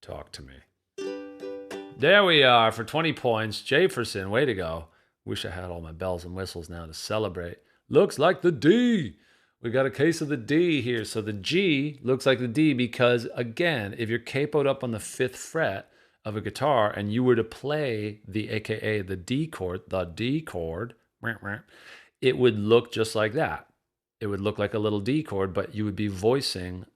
Talk to me. There we are for 20 points. Jefferson, way to go. Wish I had all my bells and whistles now to celebrate. Looks like the D. We got a case of the D here. So the G looks like the D because, again, if you're capoed up on the 5th fret of a guitar and you were to play the AKA the D chord, it would look just like that. It would look like a little D chord, but you would be voicing,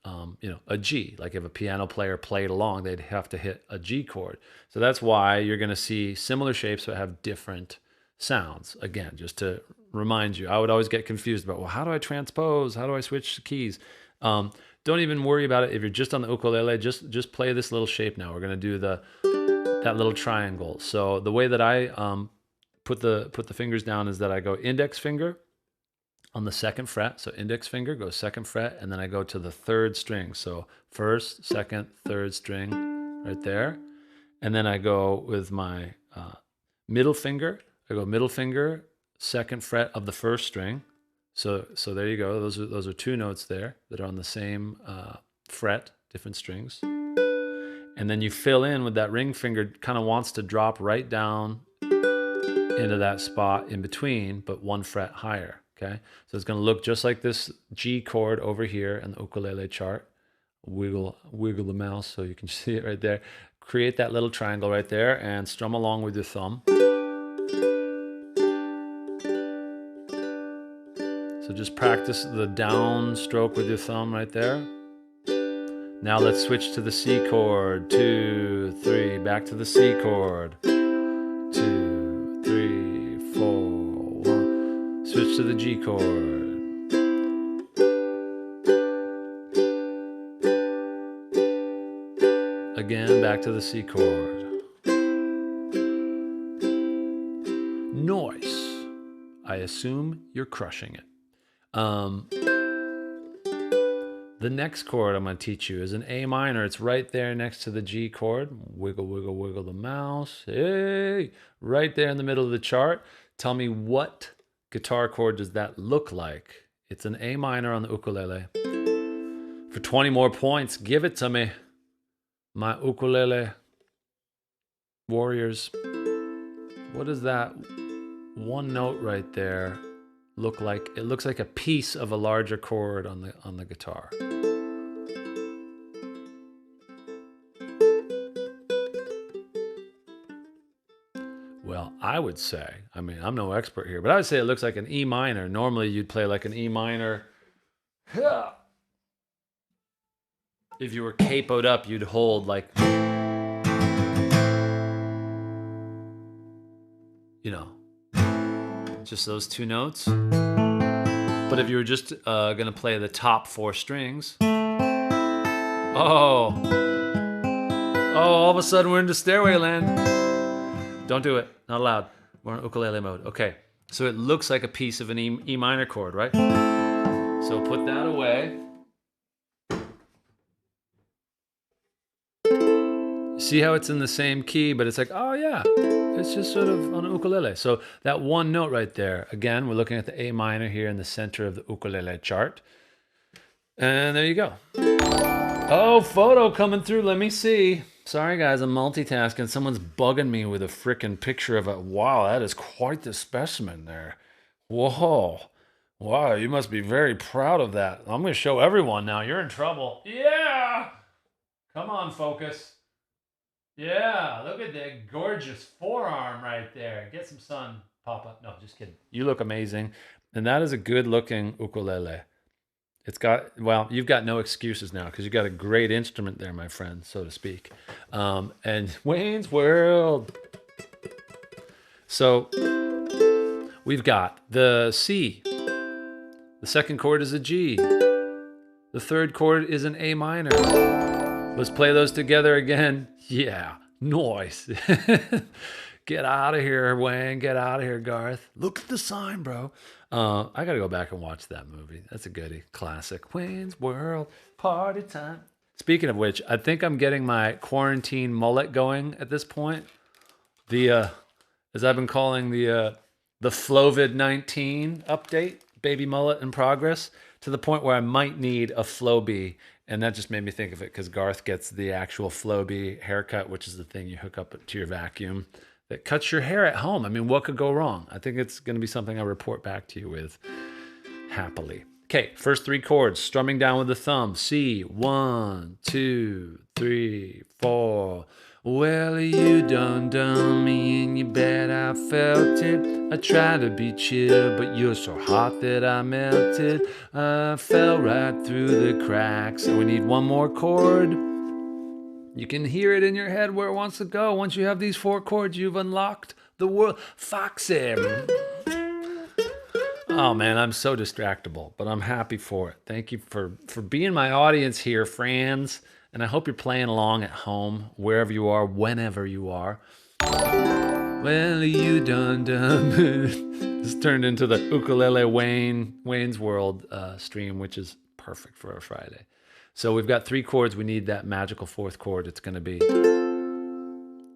a G. Like if a piano player played along, they'd have to hit a G chord. So that's why you're going to see similar shapes but have different sounds. Again, just to remind you, I would always get confused about, well, how do I transpose? How do I switch keys? Don't even worry about it. If you're just on the ukulele, just play this little shape now. We're going to do that little triangle. So the way that I put the fingers down is that I go index finger on the 2nd fret. So index finger goes 2nd fret, and then I go to the 3rd string. So 1st, 2nd, 3rd string right there. And then I go with my middle finger. I go middle finger, 2nd fret of the 1st string. So there you go. Those are 2 notes there that are on the same fret, different strings. And then you fill in with that ring finger. Kind of wants to drop right down into that spot in between, but 1 fret higher. Okay, so it's going to look just like this G chord over here in the ukulele chart. Wiggle the mouse so you can see it right there. Create that little triangle right there and strum along with your thumb. So just practice the down stroke with your thumb right there. Now let's switch to the C chord. 2, 3, back to the C chord. 2, 3, 4, 1. Switch to the G chord. Again, back to the C chord. Noise. I assume you're crushing it. The next chord I'm going to teach you is an A minor. It's right there next to the G chord. Wiggle, wiggle, wiggle the mouse. Hey, right there in the middle of the chart. Tell me, what guitar chord does that look like? It's an A minor on the ukulele. For 20 more points, give it to me, my ukulele warriors. What does that one note right there look like? It looks like a piece of a larger chord on the guitar. Well, I would say, I mean, I'm no expert here, but I would say it looks like an E minor. Normally you'd play like an E minor. If you were capoed up, you'd hold like, you know, just those two notes. But if you were just gonna play the top 4 strings, all of a sudden we're into stairway land. Don't do it, not allowed. We're in ukulele mode. Okay, so it looks like a piece of an E minor chord, right? So put that away. See how it's in the same key, but it's like, oh yeah, it's just sort of on a ukulele. So that one note right there, again, we're looking at the A minor here in the center of the ukulele chart. And there you go. Oh, photo coming through, let me see. Sorry guys, I'm multitasking. Someone's bugging me with a frickin' picture of it. Wow, that is quite the specimen there. Whoa. Wow, you must be very proud of that. I'm gonna show everyone now. You're in trouble. Yeah! Come on, focus. Yeah, look at that gorgeous forearm right there. Get some sun, Papa. No, just kidding. You look amazing. And that is a good looking ukulele. It's got, well, you've got no excuses now because you've got a great instrument there, my friend, so to speak. And Wayne's World. So we've got the C. The second chord is a G. The third chord is an A minor. Let's play those together again. Yeah, nice. Get out of here, Wayne. Get out of here, Garth. Look at the sign, bro. I got to go back and watch that movie. That's a goodie. Classic. Wayne's World, party time. Speaking of which, I think I'm getting my quarantine mullet going at this point. The, as I've been calling the Flovid-19 update, baby mullet in progress, to the point where I might need a Flowbee. And that just made me think of it because Garth gets the actual Flowbee haircut, which is the thing you hook up to your vacuum that cuts your hair at home. I mean, what could go wrong? I think it's going to be something I report back to you with happily. Okay, first 3 chords, strumming down with the thumb. C, 1, 2, 3, 4. Well, you done me and you bet I felt it. I tried to be chill, but you're so hot that I melted. I fell right through the cracks. And we need one more chord. You can hear it in your head where it wants to go. Once you have these 4 chords, you've unlocked the world. Foxy. Oh man, I'm so distractible, but I'm happy for it. Thank you for being my audience here, friends. And I hope you're playing along at home, wherever you are, whenever you are. Well, you done. This turned into the ukulele Wayne's World stream, which is perfect for a Friday. So we've got 3 chords. We need that magical 4th chord. It's going to be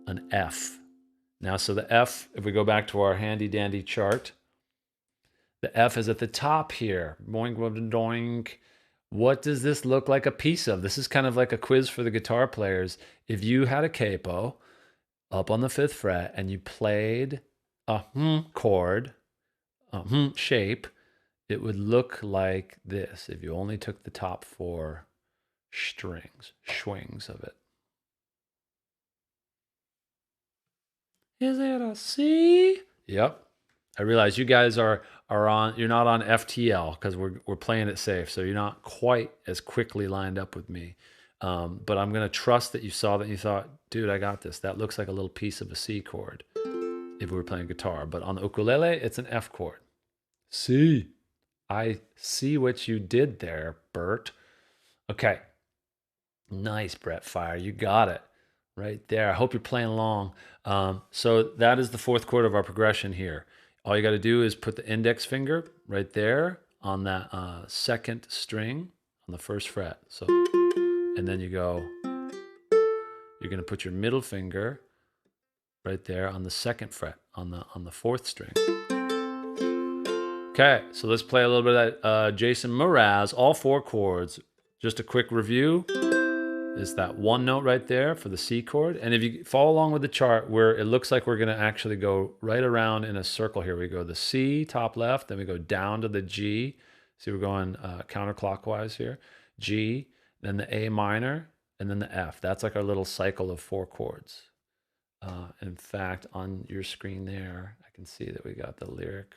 an F. Now, so the F, if we go back to our handy dandy chart, the F is at the top here. Boing, boing, doink. What does this look like a piece of? This is kind of like a quiz for the guitar players. If you had a capo up on the 5th fret and you played a chord, a shape, it would look like this if you only took the top 4 swings of it. Is it a C? Yep. I realize you guys are on, you're not on FTL because we're playing it safe, so you're not quite as quickly lined up with me. But I'm gonna trust that you saw that and you thought, dude, I got this. That looks like a little piece of a C chord if we were playing guitar. But on the ukulele, it's an F chord. C. I see what you did there, Bert. Okay. Nice, Brett Fire. You got it right there. I hope you're playing along. So that is the fourth chord of our progression here. All you got to do is put the index finger right there on that second string on the first fret. So, and then you go, you're going to put your middle finger right there on the second fret on the fourth string. Okay, so let's play a little bit of that Jason Mraz, all four chords. Just a quick review is that one note right there for the C chord. And if you follow along with the chart, where it looks like we're going to actually go right around in a circle here. We go the C, top left, then we go down to the G. See, we're going counterclockwise here. G, then the A minor, and then the F. That's like our little cycle of four chords. In fact, on your screen there, I can see that we got the lyric.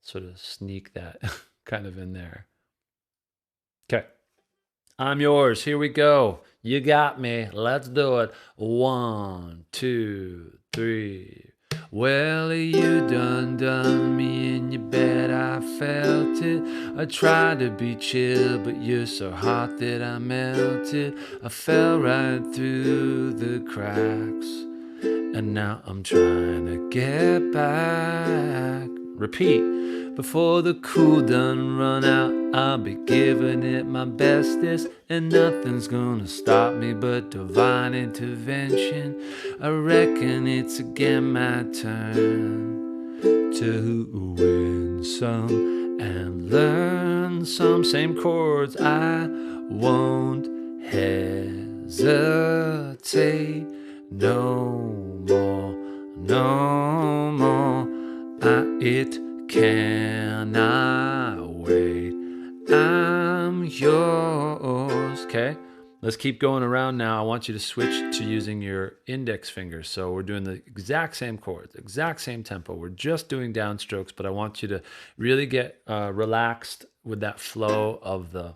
Sort of sneak that kind of in there. Okay. I'm yours. Here we go. You got me. Let's do it. 1, 2, 3. Well, you done me in your bed. I felt it. I tried to be chill, but you're so hot that I melted. I fell right through the cracks, and now I'm trying to get back. Repeat. Before the cool done run out, I'll be giving it my bestest, and nothing's gonna stop me but divine intervention. I reckon it's again my turn to win some and learn some. Same chords, I won't hesitate no more, no more. It cannot wait. I'm yours. Okay, let's keep going around now. I want you to switch to using your index fingers. So we're doing the exact same chords, exact same tempo. We're just doing downstrokes, but I want you to really get relaxed with that flow of the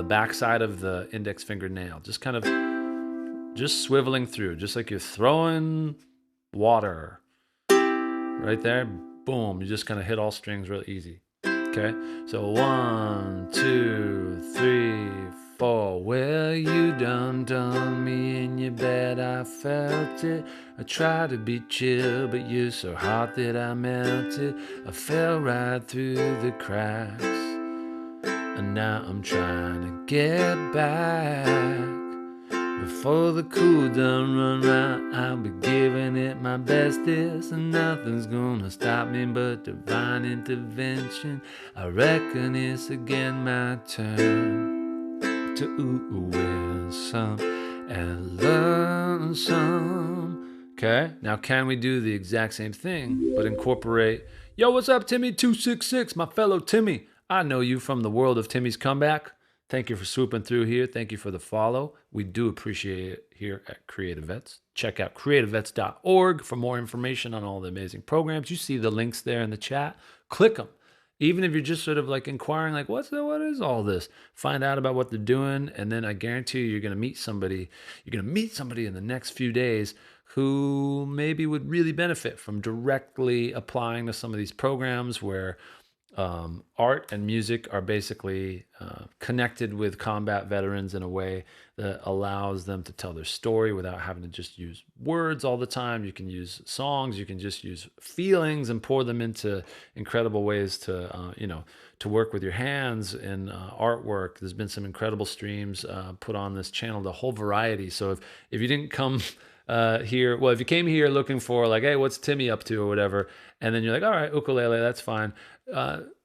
backside of the index fingernail. Just kind of just swiveling through, just like you're throwing water. Right there, boom, you just kind of hit all strings real easy. Okay, so 1, 2, 3, 4. Well, you done me in your bed. I felt it. I tried to be chill, but you're so hot that I melted. I fell right through the cracks, and now I'm trying to get back. Before the cool done run out, I'll be giving it my bestest, and nothing's gonna stop me but divine intervention. I reckon it's again my turn to win some and learn some. Okay, now can we do the exact same thing, but incorporate, yo, what's up, Timmy266, my fellow Timmy? I know you from the world of Timmy's Comeback. Thank you for swooping through here. Thank you for the follow. We do appreciate it here at CreatiVets. Check out creativevets.org for more information on all the amazing programs. You see the links there in the chat. Click them. Even if you're just sort of like inquiring, like, what is all this? Find out about what they're doing, and then I guarantee you're going to meet somebody. You're going to meet somebody in the next few days who maybe would really benefit from directly applying to some of these programs where art and music are basically connected with combat veterans in a way that allows them to tell their story without having to just use words all the time. You can use songs, you can just use feelings and pour them into incredible ways to, to work with your hands in artwork. There's been some incredible streams put on this channel, the whole variety. So if you didn't come here, well, if you came here looking for like, hey, what's Timmy up to or whatever, and then you're like, all right, ukulele, that's fine.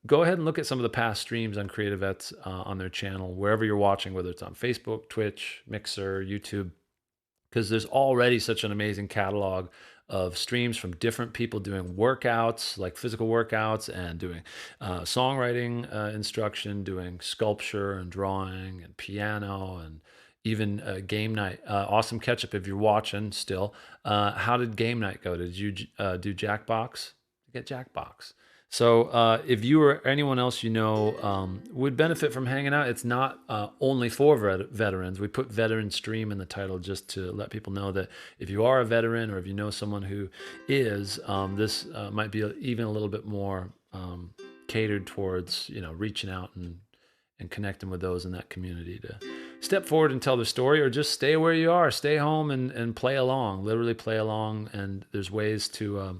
Go ahead and look at some of the past streams on CreatiVets on their channel, wherever you're watching, whether it's on Facebook, Twitch, Mixer, YouTube, because there's already such an amazing catalog of streams from different people doing workouts, like physical workouts, and doing songwriting instruction, doing sculpture and drawing and piano, and even game night. Awesome catch-up if you're watching still. How did game night go? Did you do Jackbox? Get Jackbox. So if you or anyone else you know would benefit from hanging out, it's not only for veterans. We put Veteran Stream in the title just to let people know that if you are a veteran or if you know someone who is, this might be even a little bit more catered towards, reaching out and connecting with those in that community to step forward and tell their story, or just stay where you are, stay home and play along, literally play along. And there's ways to,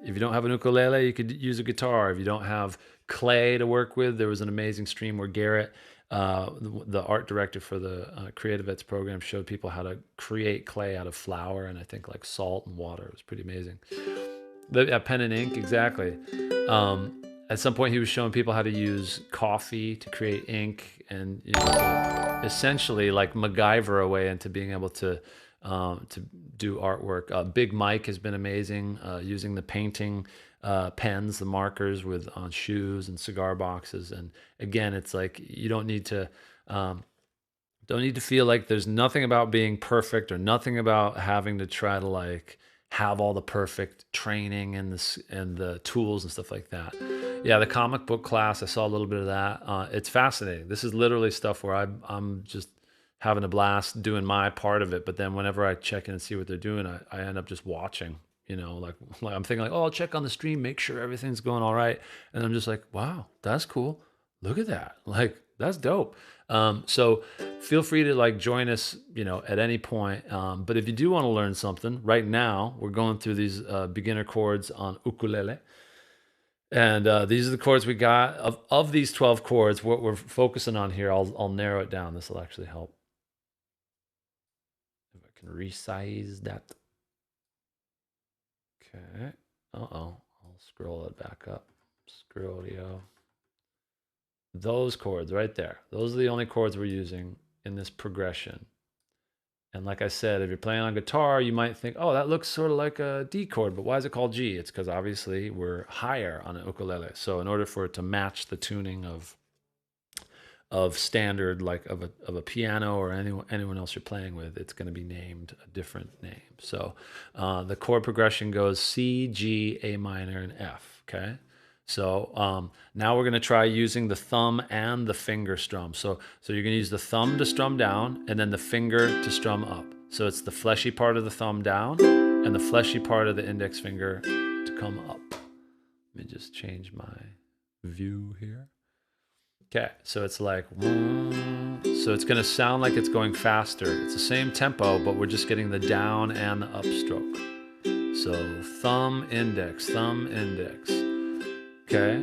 if you don't have an ukulele, you could use a guitar. If you don't have clay to work with, there was an amazing stream where Garrett, the art director for the CreatiVets program, showed people how to create clay out of flour and I think like salt and water. It was pretty amazing. Pen and ink, exactly. At some point, he was showing people how to use coffee to create ink, and essentially like MacGyver a way into being able to do artwork. Big Mike has been amazing, using the painting pens, the markers on shoes and cigar boxes. And again, it's like you don't need to feel like there's nothing about being perfect or nothing about having to try to like have all the perfect training and the tools and stuff like that. Yeah, the comic book class, I saw a little bit of that. It's fascinating. This is literally stuff where I'm just having a blast doing my part of it. But then whenever I check in and see what they're doing, I end up just watching, like I'm thinking like, oh, I'll check on the stream, make sure everything's going all right. And I'm just like, wow, that's cool. Look at that. Like, that's dope. So feel free to like join us, at any point. But if you do want to learn something right now, we're going through these beginner chords on ukulele. And these are the chords we got. Of these 12 chords, what we're focusing on here, I'll narrow it down. This will actually help. If I can resize that. Okay. I'll scroll it back up. Scrollio. Those chords right there. Those are the only chords we're using in this progression. And like I said, if you're playing on guitar, you might think, oh, that looks sort of like a D chord, but why is it called G? It's because obviously we're higher on an ukulele. So in order for it to match the tuning of standard, like of a piano or anyone else you're playing with, it's going to be named a different name. So the chord progression goes C, G, A minor, and F, okay? So now we're going to try using the thumb and the finger strum. So you're going to use the thumb to strum down and then the finger to strum up. So it's the fleshy part of the thumb down and the fleshy part of the index finger to come up. Let me just change my view here. Okay, so it's like, so it's going to sound like it's going faster. It's the same tempo, but we're just getting the down and the upstroke. So thumb, index, okay.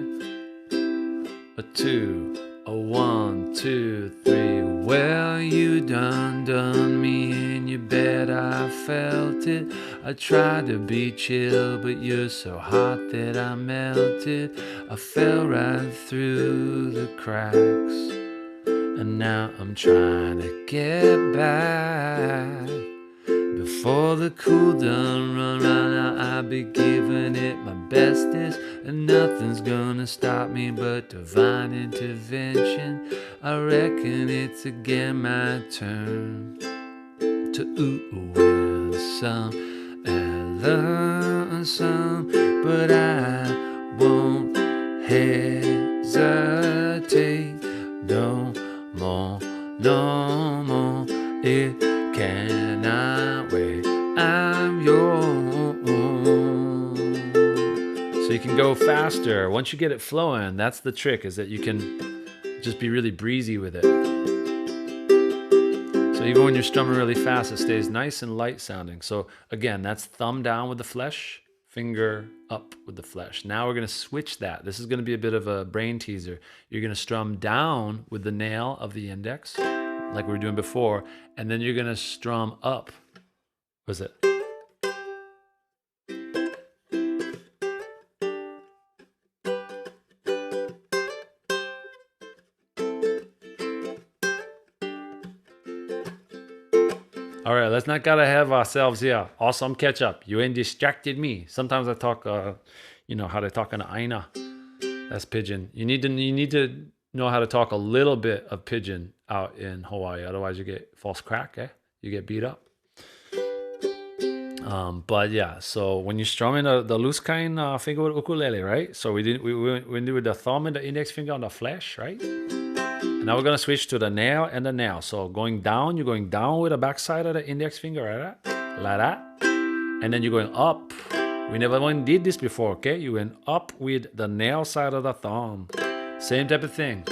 A 2, a 1, 2, 3. Well, you done me, and you bet I felt it. I tried to be chill, but you're so hot that I melted. I fell right through the cracks, and now I'm trying to get back. Before the cool done run out, I'll be giving it my bestest, and nothing's gonna stop me but divine intervention. I reckon it's again my turn to win some and learn some, but I won't hesitate no more. It cannot wait. I'm yours. So you can go faster. Once you get it flowing, that's the trick, is that you can just be really breezy with it. So even when you're strumming really fast, it stays nice and light sounding. So again, that's thumb down with the flesh, finger up with the flesh. Now we're going to switch that. This is going to be a bit of a brain teaser. You're going to strum down with the nail of the index, like we were doing before, and then you're going to strum up. What is it? All right, let's not get ahead of ourselves here. Awesome catch up. You ain't distracted me. Sometimes I talk, how to talk in Aina. That's Pidgin. You need to know how to talk a little bit of Pidgin out in Hawaii. Otherwise, you get false crack. You get beat up. But yeah, so when you're strumming the loose kind finger with ukulele, right? So we do with the thumb and the index finger on the flash, right? And now we're gonna switch to the nail and the nail. So going down, you're going down with the backside of the index finger, like that. And then you're going up. We never did this before, okay? You went up with the nail side of the thumb. Same type of thing.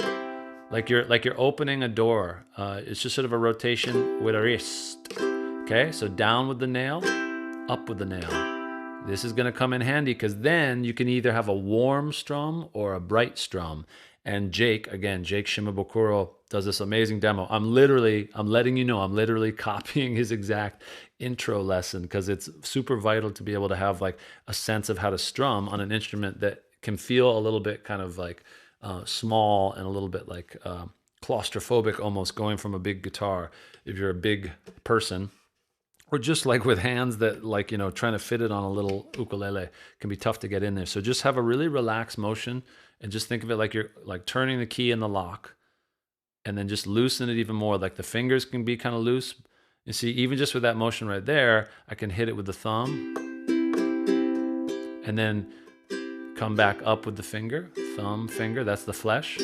Like you're opening a door. It's just sort of a rotation with a wrist. Okay, so down with the nail, up with the nail. This is gonna come in handy because then you can either have a warm strum or a bright strum. And Jake Shimabukuro does this amazing demo. I'm letting you know, I'm literally copying his exact intro lesson because it's super vital to be able to have like a sense of how to strum on an instrument that can feel a little bit kind of like small and a little bit like claustrophobic almost, going from a big guitar if you're a big person. Or just like with hands that like, you know, trying to fit it on a little ukulele can be tough to get in there. So just have a really relaxed motion and just think of it like you're like turning the key in the lock and then just loosen it even more. Like the fingers can be kind of loose. You see, even just with that motion right there, I can hit it with the thumb and then come back up with the finger, thumb, finger, that's the flesh.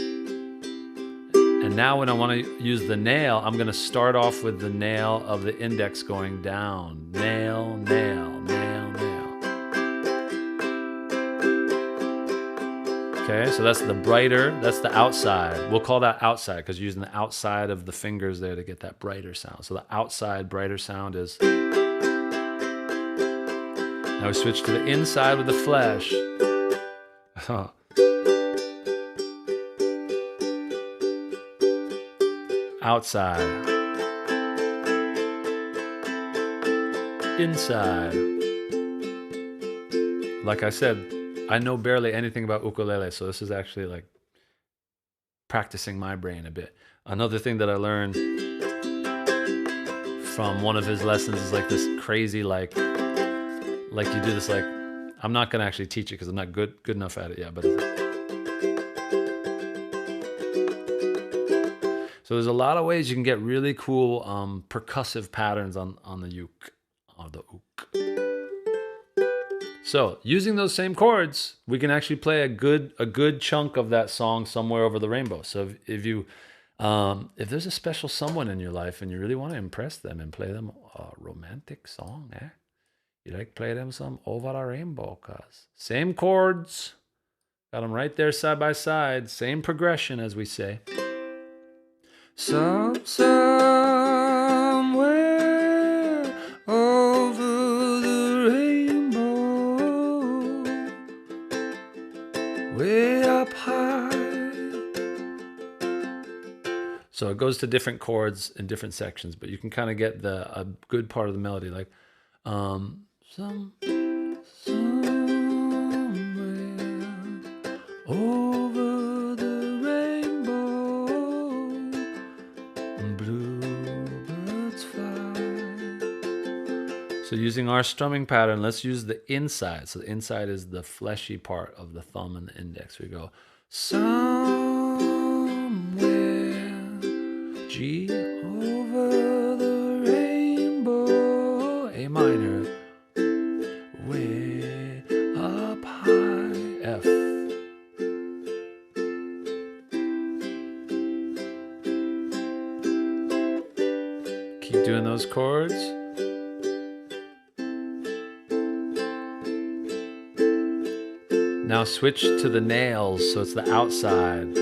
And now when I want to use the nail, I'm going to start off with the nail of the index going down. Nail, nail, nail, nail. Okay, so that's the brighter, that's the outside. We'll call that outside because you're using the outside of the fingers there to get that brighter sound. So the outside brighter sound is... Now we switch to the inside with the flesh. Outside, inside. Like I said, I know barely anything about ukulele, so this is actually like practicing my brain a bit. Another thing that I learned from one of his lessons is like this crazy like you do this like, I'm not gonna actually teach it because I'm not good enough at it yet, but so there's a lot of ways you can get really cool percussive patterns on the uke, or the ook. So using those same chords, we can actually play a good chunk of that song Somewhere Over the Rainbow. So if there's a special someone in your life and you really want to impress them and play them a romantic song, you like play them some Over the Rainbow, cause same chords, got them right there side by side, same progression as we say. Somewhere over the rainbow, way up high. So it goes to different chords in different sections, but you can kind of get a good part of the melody, like somewhere over the rainbow, bluebirds fly. So using our strumming pattern, let's use the inside. So the inside is the fleshy part of the thumb and the index. We go somewhere, G over the rainbow, A minor, way up high, F. Keep doing those chords. Now switch to the nails, so it's the outside.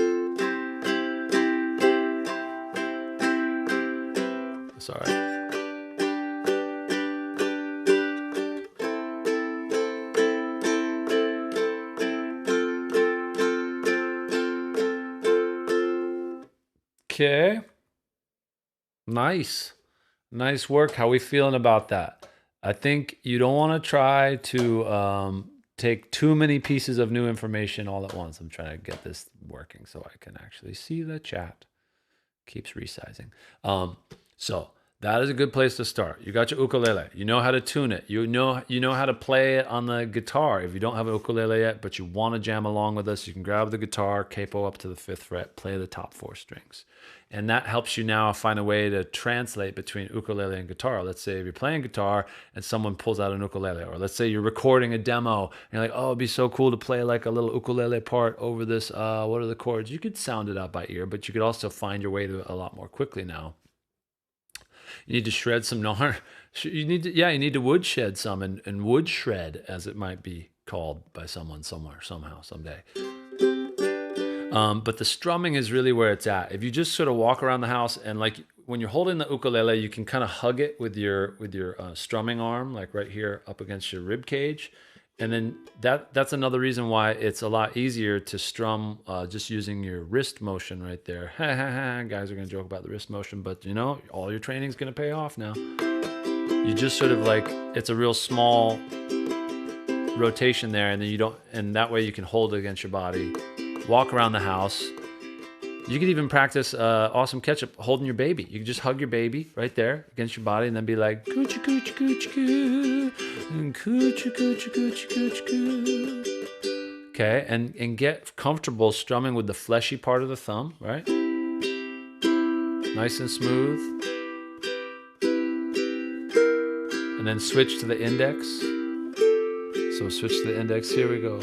Sorry. Okay. Nice. Nice work. How we feeling about that? I think you don't want to try to take too many pieces of new information all at once. I'm trying to get this working so I can actually see the chat. Keeps resizing. So That is a good place to start. You got your ukulele. You know how to tune it. You know how to play it on the guitar. If you don't have an ukulele yet, but you want to jam along with us, you can grab the guitar, capo up to the 5th fret, play the top 4 strings. And that helps you now find a way to translate between ukulele and guitar. Let's say if you're playing guitar and someone pulls out an ukulele, or let's say you're recording a demo and you're like, oh, it'd be so cool to play like a little ukulele part over this. What are the chords? You could sound it out by ear, but you could also find your way to it a lot more quickly now. You need to shred some yarn. You need to wood shed some and wood shred, as it might be called by someone somewhere, somehow, someday. But the strumming is really where it's at. If you just sort of walk around the house and like when you're holding the ukulele, you can kind of hug it with your strumming arm, like right here up against your rib cage. And then that's another reason why it's a lot easier to strum just using your wrist motion right there. Guys are going to joke about the wrist motion, but you know, all your training's going to pay off now. You just sort of like, it's a real small rotation there, and then and that way you can hold it against your body. Walk around the house. You could even practice awesome catch-up holding your baby. You can just hug your baby right there against your body and then be like, coochie, coochie, coochie, coo, and coochie, coochie, coochie, coochie, coo. Okay, and get comfortable strumming with the fleshy part of the thumb, right? Nice and smooth. And then switch to the index. So switch to the index. Here we go.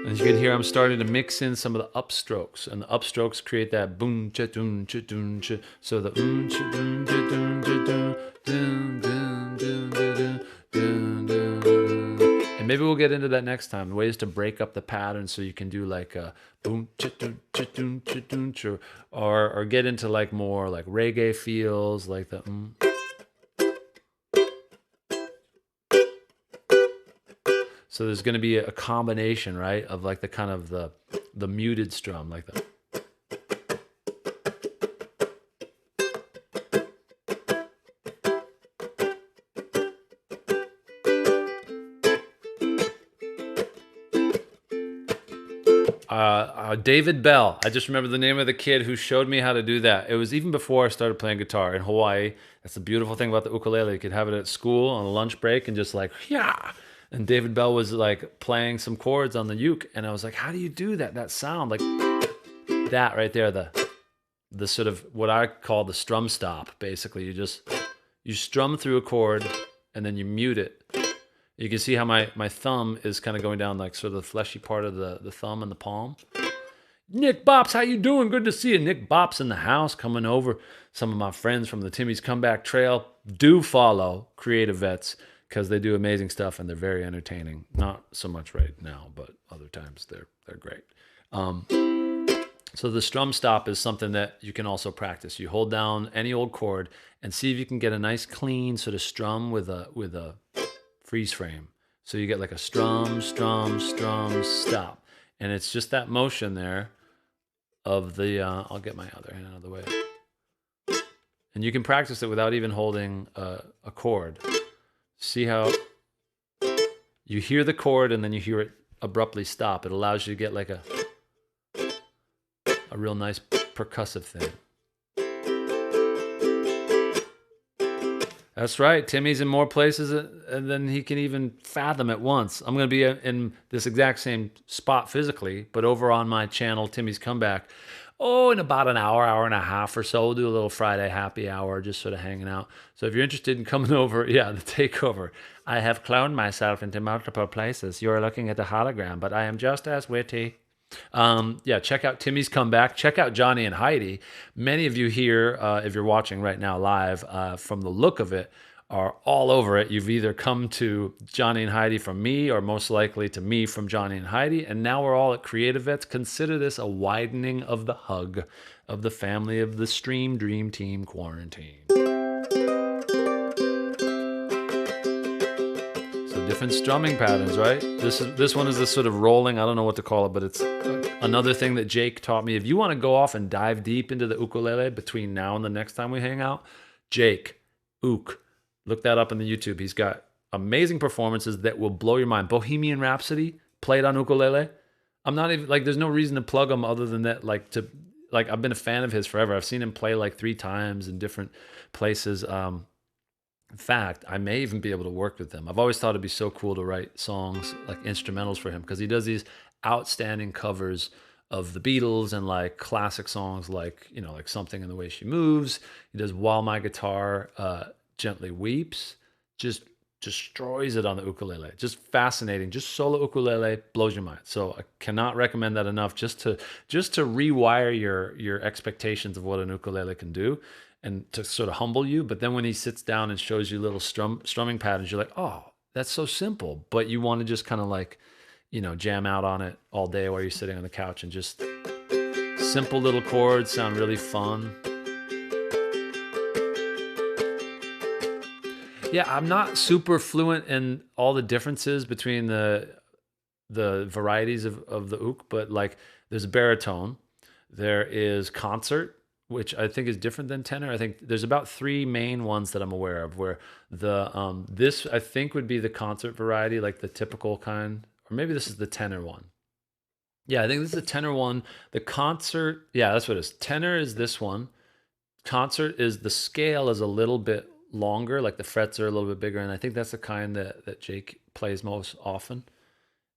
As you can hear, I'm starting to mix in some of the upstrokes, and the upstrokes create that boom cha doom cha doom cha. So the cha doom cha doom cha doom doom doom doom doom doom doom. And maybe we'll get into that next time. Ways to break up the pattern so you can do like a boom cha doom cha doom cha doom cha, or get into like more like reggae feels, like the. So there's going to be a combination, right, of like the kind of the muted strum, like the. David Bell. I just remember the name of the kid who showed me how to do that. It was even before I started playing guitar in Hawaii. That's the beautiful thing about the ukulele. You could have it at school on a lunch break and just like, yeah. And David Bell was like playing some chords on the uke, and I was like, how do you do that? That sound, like that right there, the sort of what I call the strum stop. Basically, you strum through a chord and then you mute it. You can see how my thumb is kind of going down like sort of the fleshy part of the thumb and the palm. Nick Bops, how you doing? Good to see you. Nick Bops in the house, coming over. Some of my friends from the Timmy's Comeback Trail. Do follow CreatiVets, because they do amazing stuff and they're very entertaining. Not so much right now, but other times they're great. So the strum stop is something that you can also practice. You hold down any old chord and see if you can get a nice clean sort of strum with a freeze frame. So you get like a strum, strum, strum, stop. And it's just that motion there of the, I'll get my other hand out of the way. And you can practice it without even holding a chord. See how you hear the chord and then you hear it abruptly stop. It allows you to get like a real nice percussive thing. That's right. Timmy's in more places than he can even fathom at once. I'm going to be in this exact same spot physically, but over on my channel, Timmy's Comeback. Oh, in about an hour, hour and a half or so, we'll do a little Friday happy hour, just sort of hanging out. So if you're interested in coming over, yeah, the takeover. I have cloned myself into multiple places. You're looking at the hologram, but I am just as witty. Yeah, check out Timmy's Comeback. Check out Johnny and Heidi. Many of you here, if you're watching right now live, from the look of it, are all over it. You've either come to Johnny and Heidi from me, or most likely to me from Johnny and Heidi, and now we're all at CreatiVets. Consider this a widening of the hug of the family of the Stream Dream Team Quarantine. So different strumming patterns, right? This one is this sort of rolling, I don't know what to call it, but it's another thing that Jake taught me. If you want to go off and dive deep into the ukulele between now and the next time we hang out, Jake, Ook, look that up on the YouTube. He's got amazing performances that will blow your mind. Bohemian Rhapsody, played on ukulele. I'm not even like, there's no reason to plug him other than that, like I've been a fan of his forever. I've seen him play like 3 times in different places. In fact, I may even be able to work with him. I've always thought it'd be so cool to write songs, like instrumentals for him, because he does these outstanding covers of the Beatles and like classic songs like, you know, like Something in the Way She Moves. He does While My Guitar Gently Weeps. Just destroys it on the ukulele. Just fascinating. Just solo ukulele blows your mind. So I cannot recommend that enough, just to rewire your expectations of what an ukulele can do and to sort of humble you. But then when he sits down and shows you little strumming patterns, you're like, oh, that's so simple. But you want to just kind of like, you know, jam out on it all day while you're sitting on the couch, and just simple little chords sound really fun. Yeah, I'm not super fluent in all the differences between the varieties of the ook, but like there's a baritone, there is concert, which I think is different than tenor. I think there's about 3 main ones that I'm aware of, where the this I think would be the concert variety, like the typical kind, or maybe this is the tenor one. Yeah, I think this is the tenor one. The concert, yeah, that's what it is. Tenor is this one. Concert is, the scale is a little bit longer, like the frets are a little bit bigger, and I think that's the kind that Jake plays most often.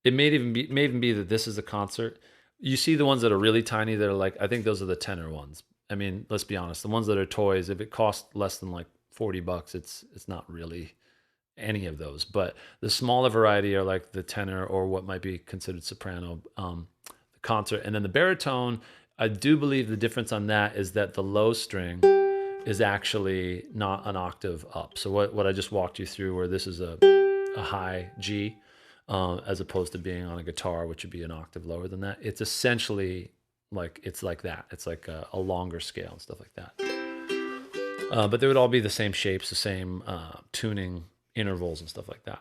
It may even be that this is a concert. You see the ones that are really tiny, that are like, I think those are the tenor ones. I mean, let's be honest, the ones that are toys, if it costs less than like $40, it's not really any of those. But the smaller variety are like the tenor, or what might be considered soprano, the concert. And then the baritone, I do believe the difference on that is that the low string is actually not an octave up. So what I just walked you through, where this is a high G, as opposed to being on a guitar, which would be an octave lower than that. It's essentially like, it's like that. It's like a longer scale and stuff like that. But they would all be the same shapes, the same tuning intervals and stuff like that.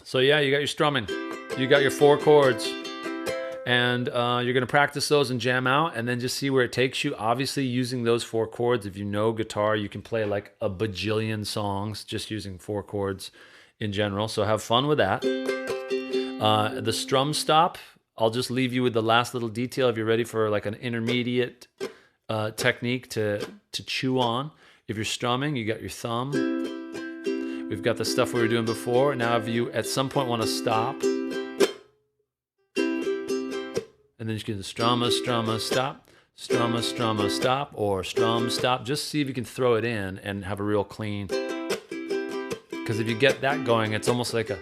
So yeah, you got your strumming, you got your 4 chords, and you're going to practice those and jam out, and then just see where it takes you. Obviously, using those 4 chords, if you know guitar, you can play like a bajillion songs just using 4 chords in general. So have fun with that. The strum stop, I'll just leave you with the last little detail if you're ready for like an intermediate technique to chew on. If you're strumming, you got your thumb. We've got the stuff we were doing before. Now if you at some point want to stop, and then you can strum a stop, strum a stop, or strum stop. Just see if you can throw it in and have a real clean. Because if you get that going, it's almost like a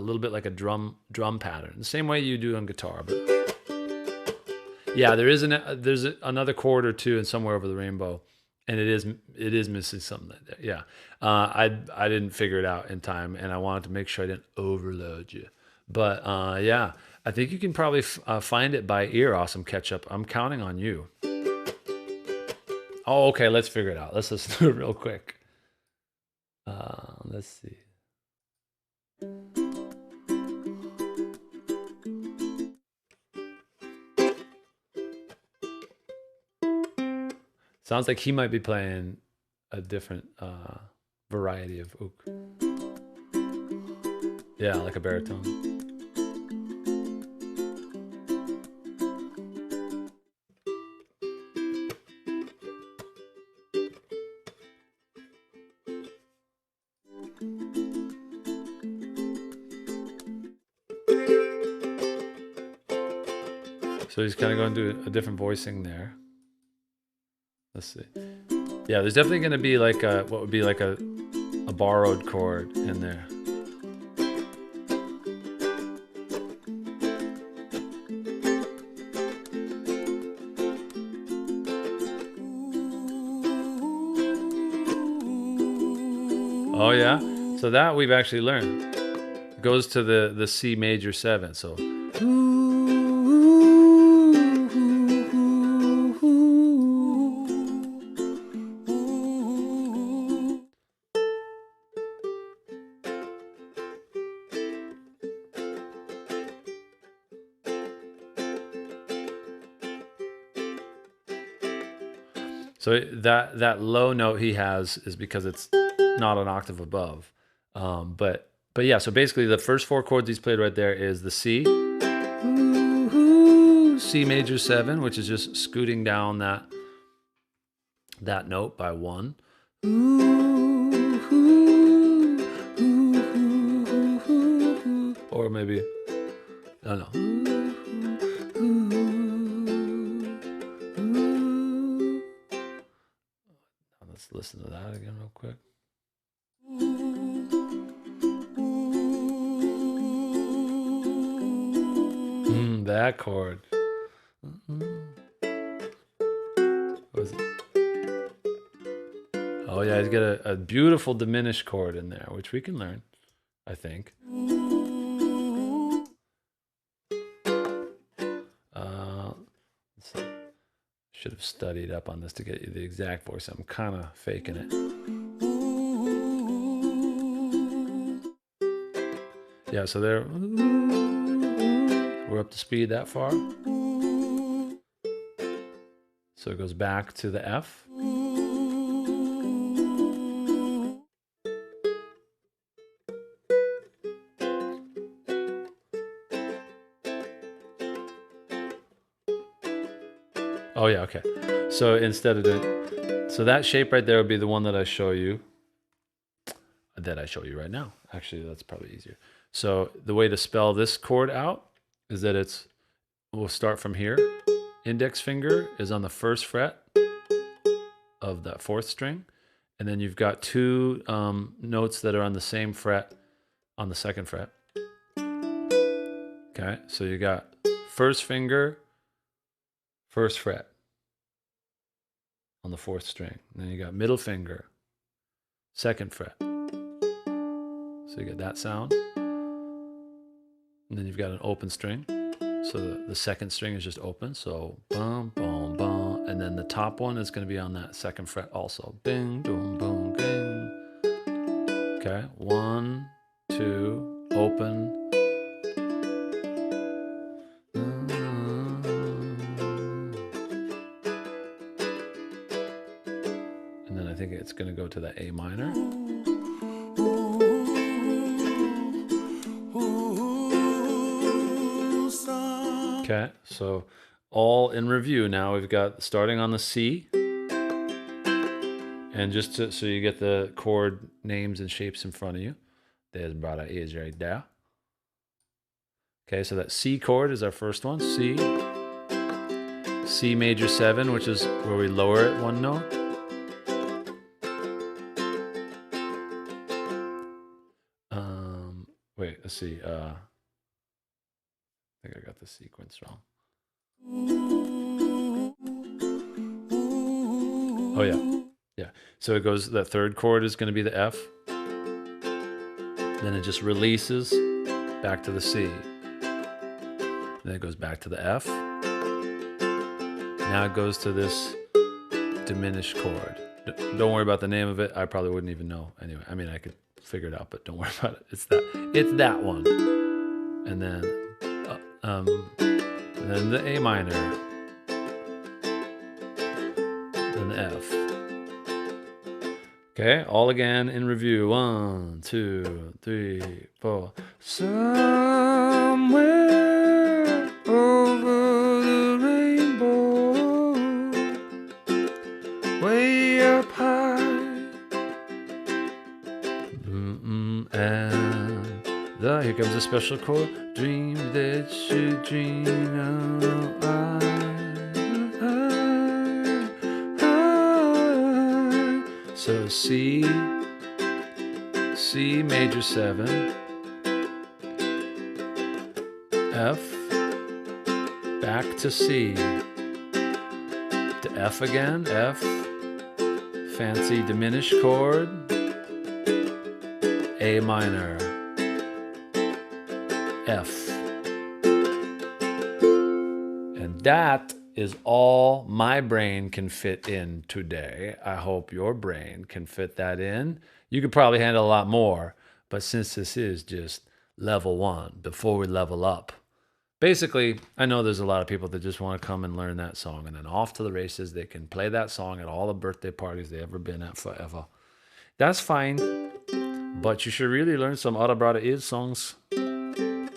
little bit like a drum pattern, the same way you do on guitar. But yeah, there's another chord or two in Somewhere Over the Rainbow, and it is missing something there. Yeah, I didn't figure it out in time, and I wanted to make sure I didn't overload you. But yeah, I think you can probably find it by ear. Awesome Ketchup. I'm counting on you. Oh, okay. Let's figure it out. Let's listen to it real quick. Let's see. Sounds like he might be playing a different variety of ook. Yeah, like a baritone. So he's kind of going to do a different voicing there. Let's see. Yeah, there's definitely going to be like what would be like a borrowed chord in there. Oh yeah, so that we've actually learned. It goes to the C major 7. So. So that low note he has is because it's not an octave above, but But yeah, so basically the first 4 chords he's played right there is the C, C major 7, which is just scooting down that note by 1. Or maybe, I don't know. Let's listen to that again real quick. That chord. What is it? Oh yeah, he's got a beautiful diminished chord in there, which we can learn, I think. Should have studied up on this to get you the exact voice. I'm kind of faking it. Yeah, so there, we're up to speed that far. So it goes back to the F. Oh yeah, okay. So instead of doing, so that shape right there would be the one that I show you right now. Actually, that's probably easier. So the way to spell this chord out is that we'll start from here. Index finger is on the 1st fret of that 4th string. And then you've got 2 notes that are on the same fret on the 2nd fret. Okay, so you got 1st finger, 1st fret on the 4th string. And then you got middle finger, 2nd fret. So you get that sound. And then you've got an open string. So the 2nd string is just open. So bum, bum, bum. And then the top one is going to be on that 2nd fret also. Bing, boom, boom, bing. Okay, 1, 2, open. And then I think it's going to go to the A minor. Okay, so all in review now. We've got starting on the C. And just so you get the chord names and shapes in front of you. There's brother is right there. Okay, so that C chord is our first one. C. C major 7, which is where we lower it 1 note. Wait, let's see. I think I got the sequence wrong. Oh yeah, yeah. So it goes, that 3rd chord is going to be the F. Then it just releases back to the C. Then it goes back to the F. Now it goes to this diminished chord. Don't worry about the name of it. I probably wouldn't even know anyway. I mean, I could figure it out, but don't worry about it. It's that one. And then the A minor. Then the F. Okay, all again in review. 1, 2, 3, 4. Somewhere over the rainbow, way up high, and here comes a special chord. Dream that you dream of So C major 7, F, back to C, to F again, F, fancy diminished chord, A minor, F. And that is all my brain can fit in today. I hope your brain can fit that in. You could probably handle a lot more, but since this is just level 1, before we level up, basically, I know there's a lot of people that just want to come and learn that song, and then off to the races. They can play that song at all the birthday parties they've ever been at forever. That's fine. but you should really learn some Arabrada Is songs. The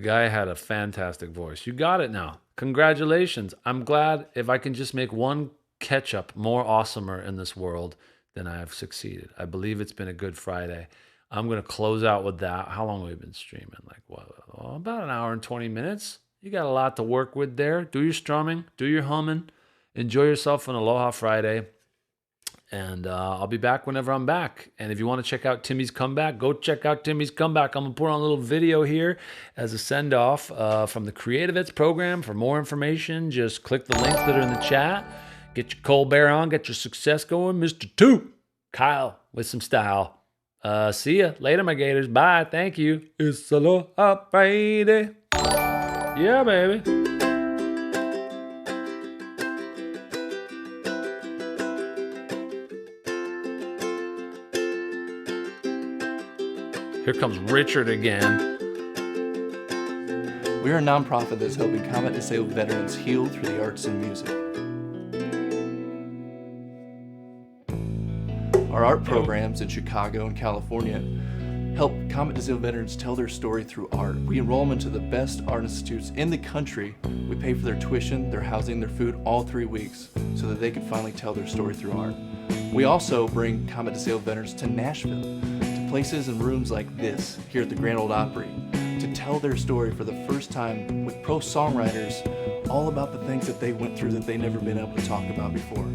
guy had a fantastic voice. You got it now. Congratulations. I'm glad if I can just make one catch-up more awesomer in this world, then I have succeeded. I believe it's been a good Friday. I'm going to close out with that. How long have we been streaming? Like, what? Oh, about an hour and 20 minutes. You got a lot to work with there. Do your strumming. Do your humming. Enjoy yourself on Aloha Friday. And I'll be back whenever I'm back. And if you want to check out Timmy's comeback, go check out Timmy's comeback. I'm going to put on a little video here as a send-off from the CreatiVets program. For more information, just click the links that are in the chat. Get your Colbert on. Get your success going. Mr. 2, Kyle, with some style. See ya. Later, my Gators. Bye. Thank you. It's Aloha Friday. Yeah, baby. Here comes Richard again. We are a nonprofit that's helping combat disabled veterans heal through the arts and music. Our art programs in Chicago and California help combat disabled veterans tell their story through art. We enroll them into the best art institutes in the country. We pay for their tuition, their housing, their food all 3 weeks so that they can finally tell their story through art. We also bring combat disabled veterans to Nashville, to places and rooms like this here at the Grand Ole Opry, to tell their story for the first time with pro songwriters all about the things that they went through that they've never been able to talk about before.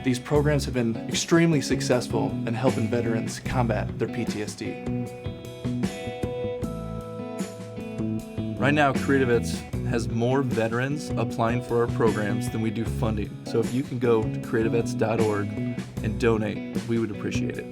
These programs have been extremely successful in helping veterans combat their PTSD. Right now, CreatiVets has more veterans applying for our programs than we do funding. So if you can go to creativets.org and donate, we would appreciate it.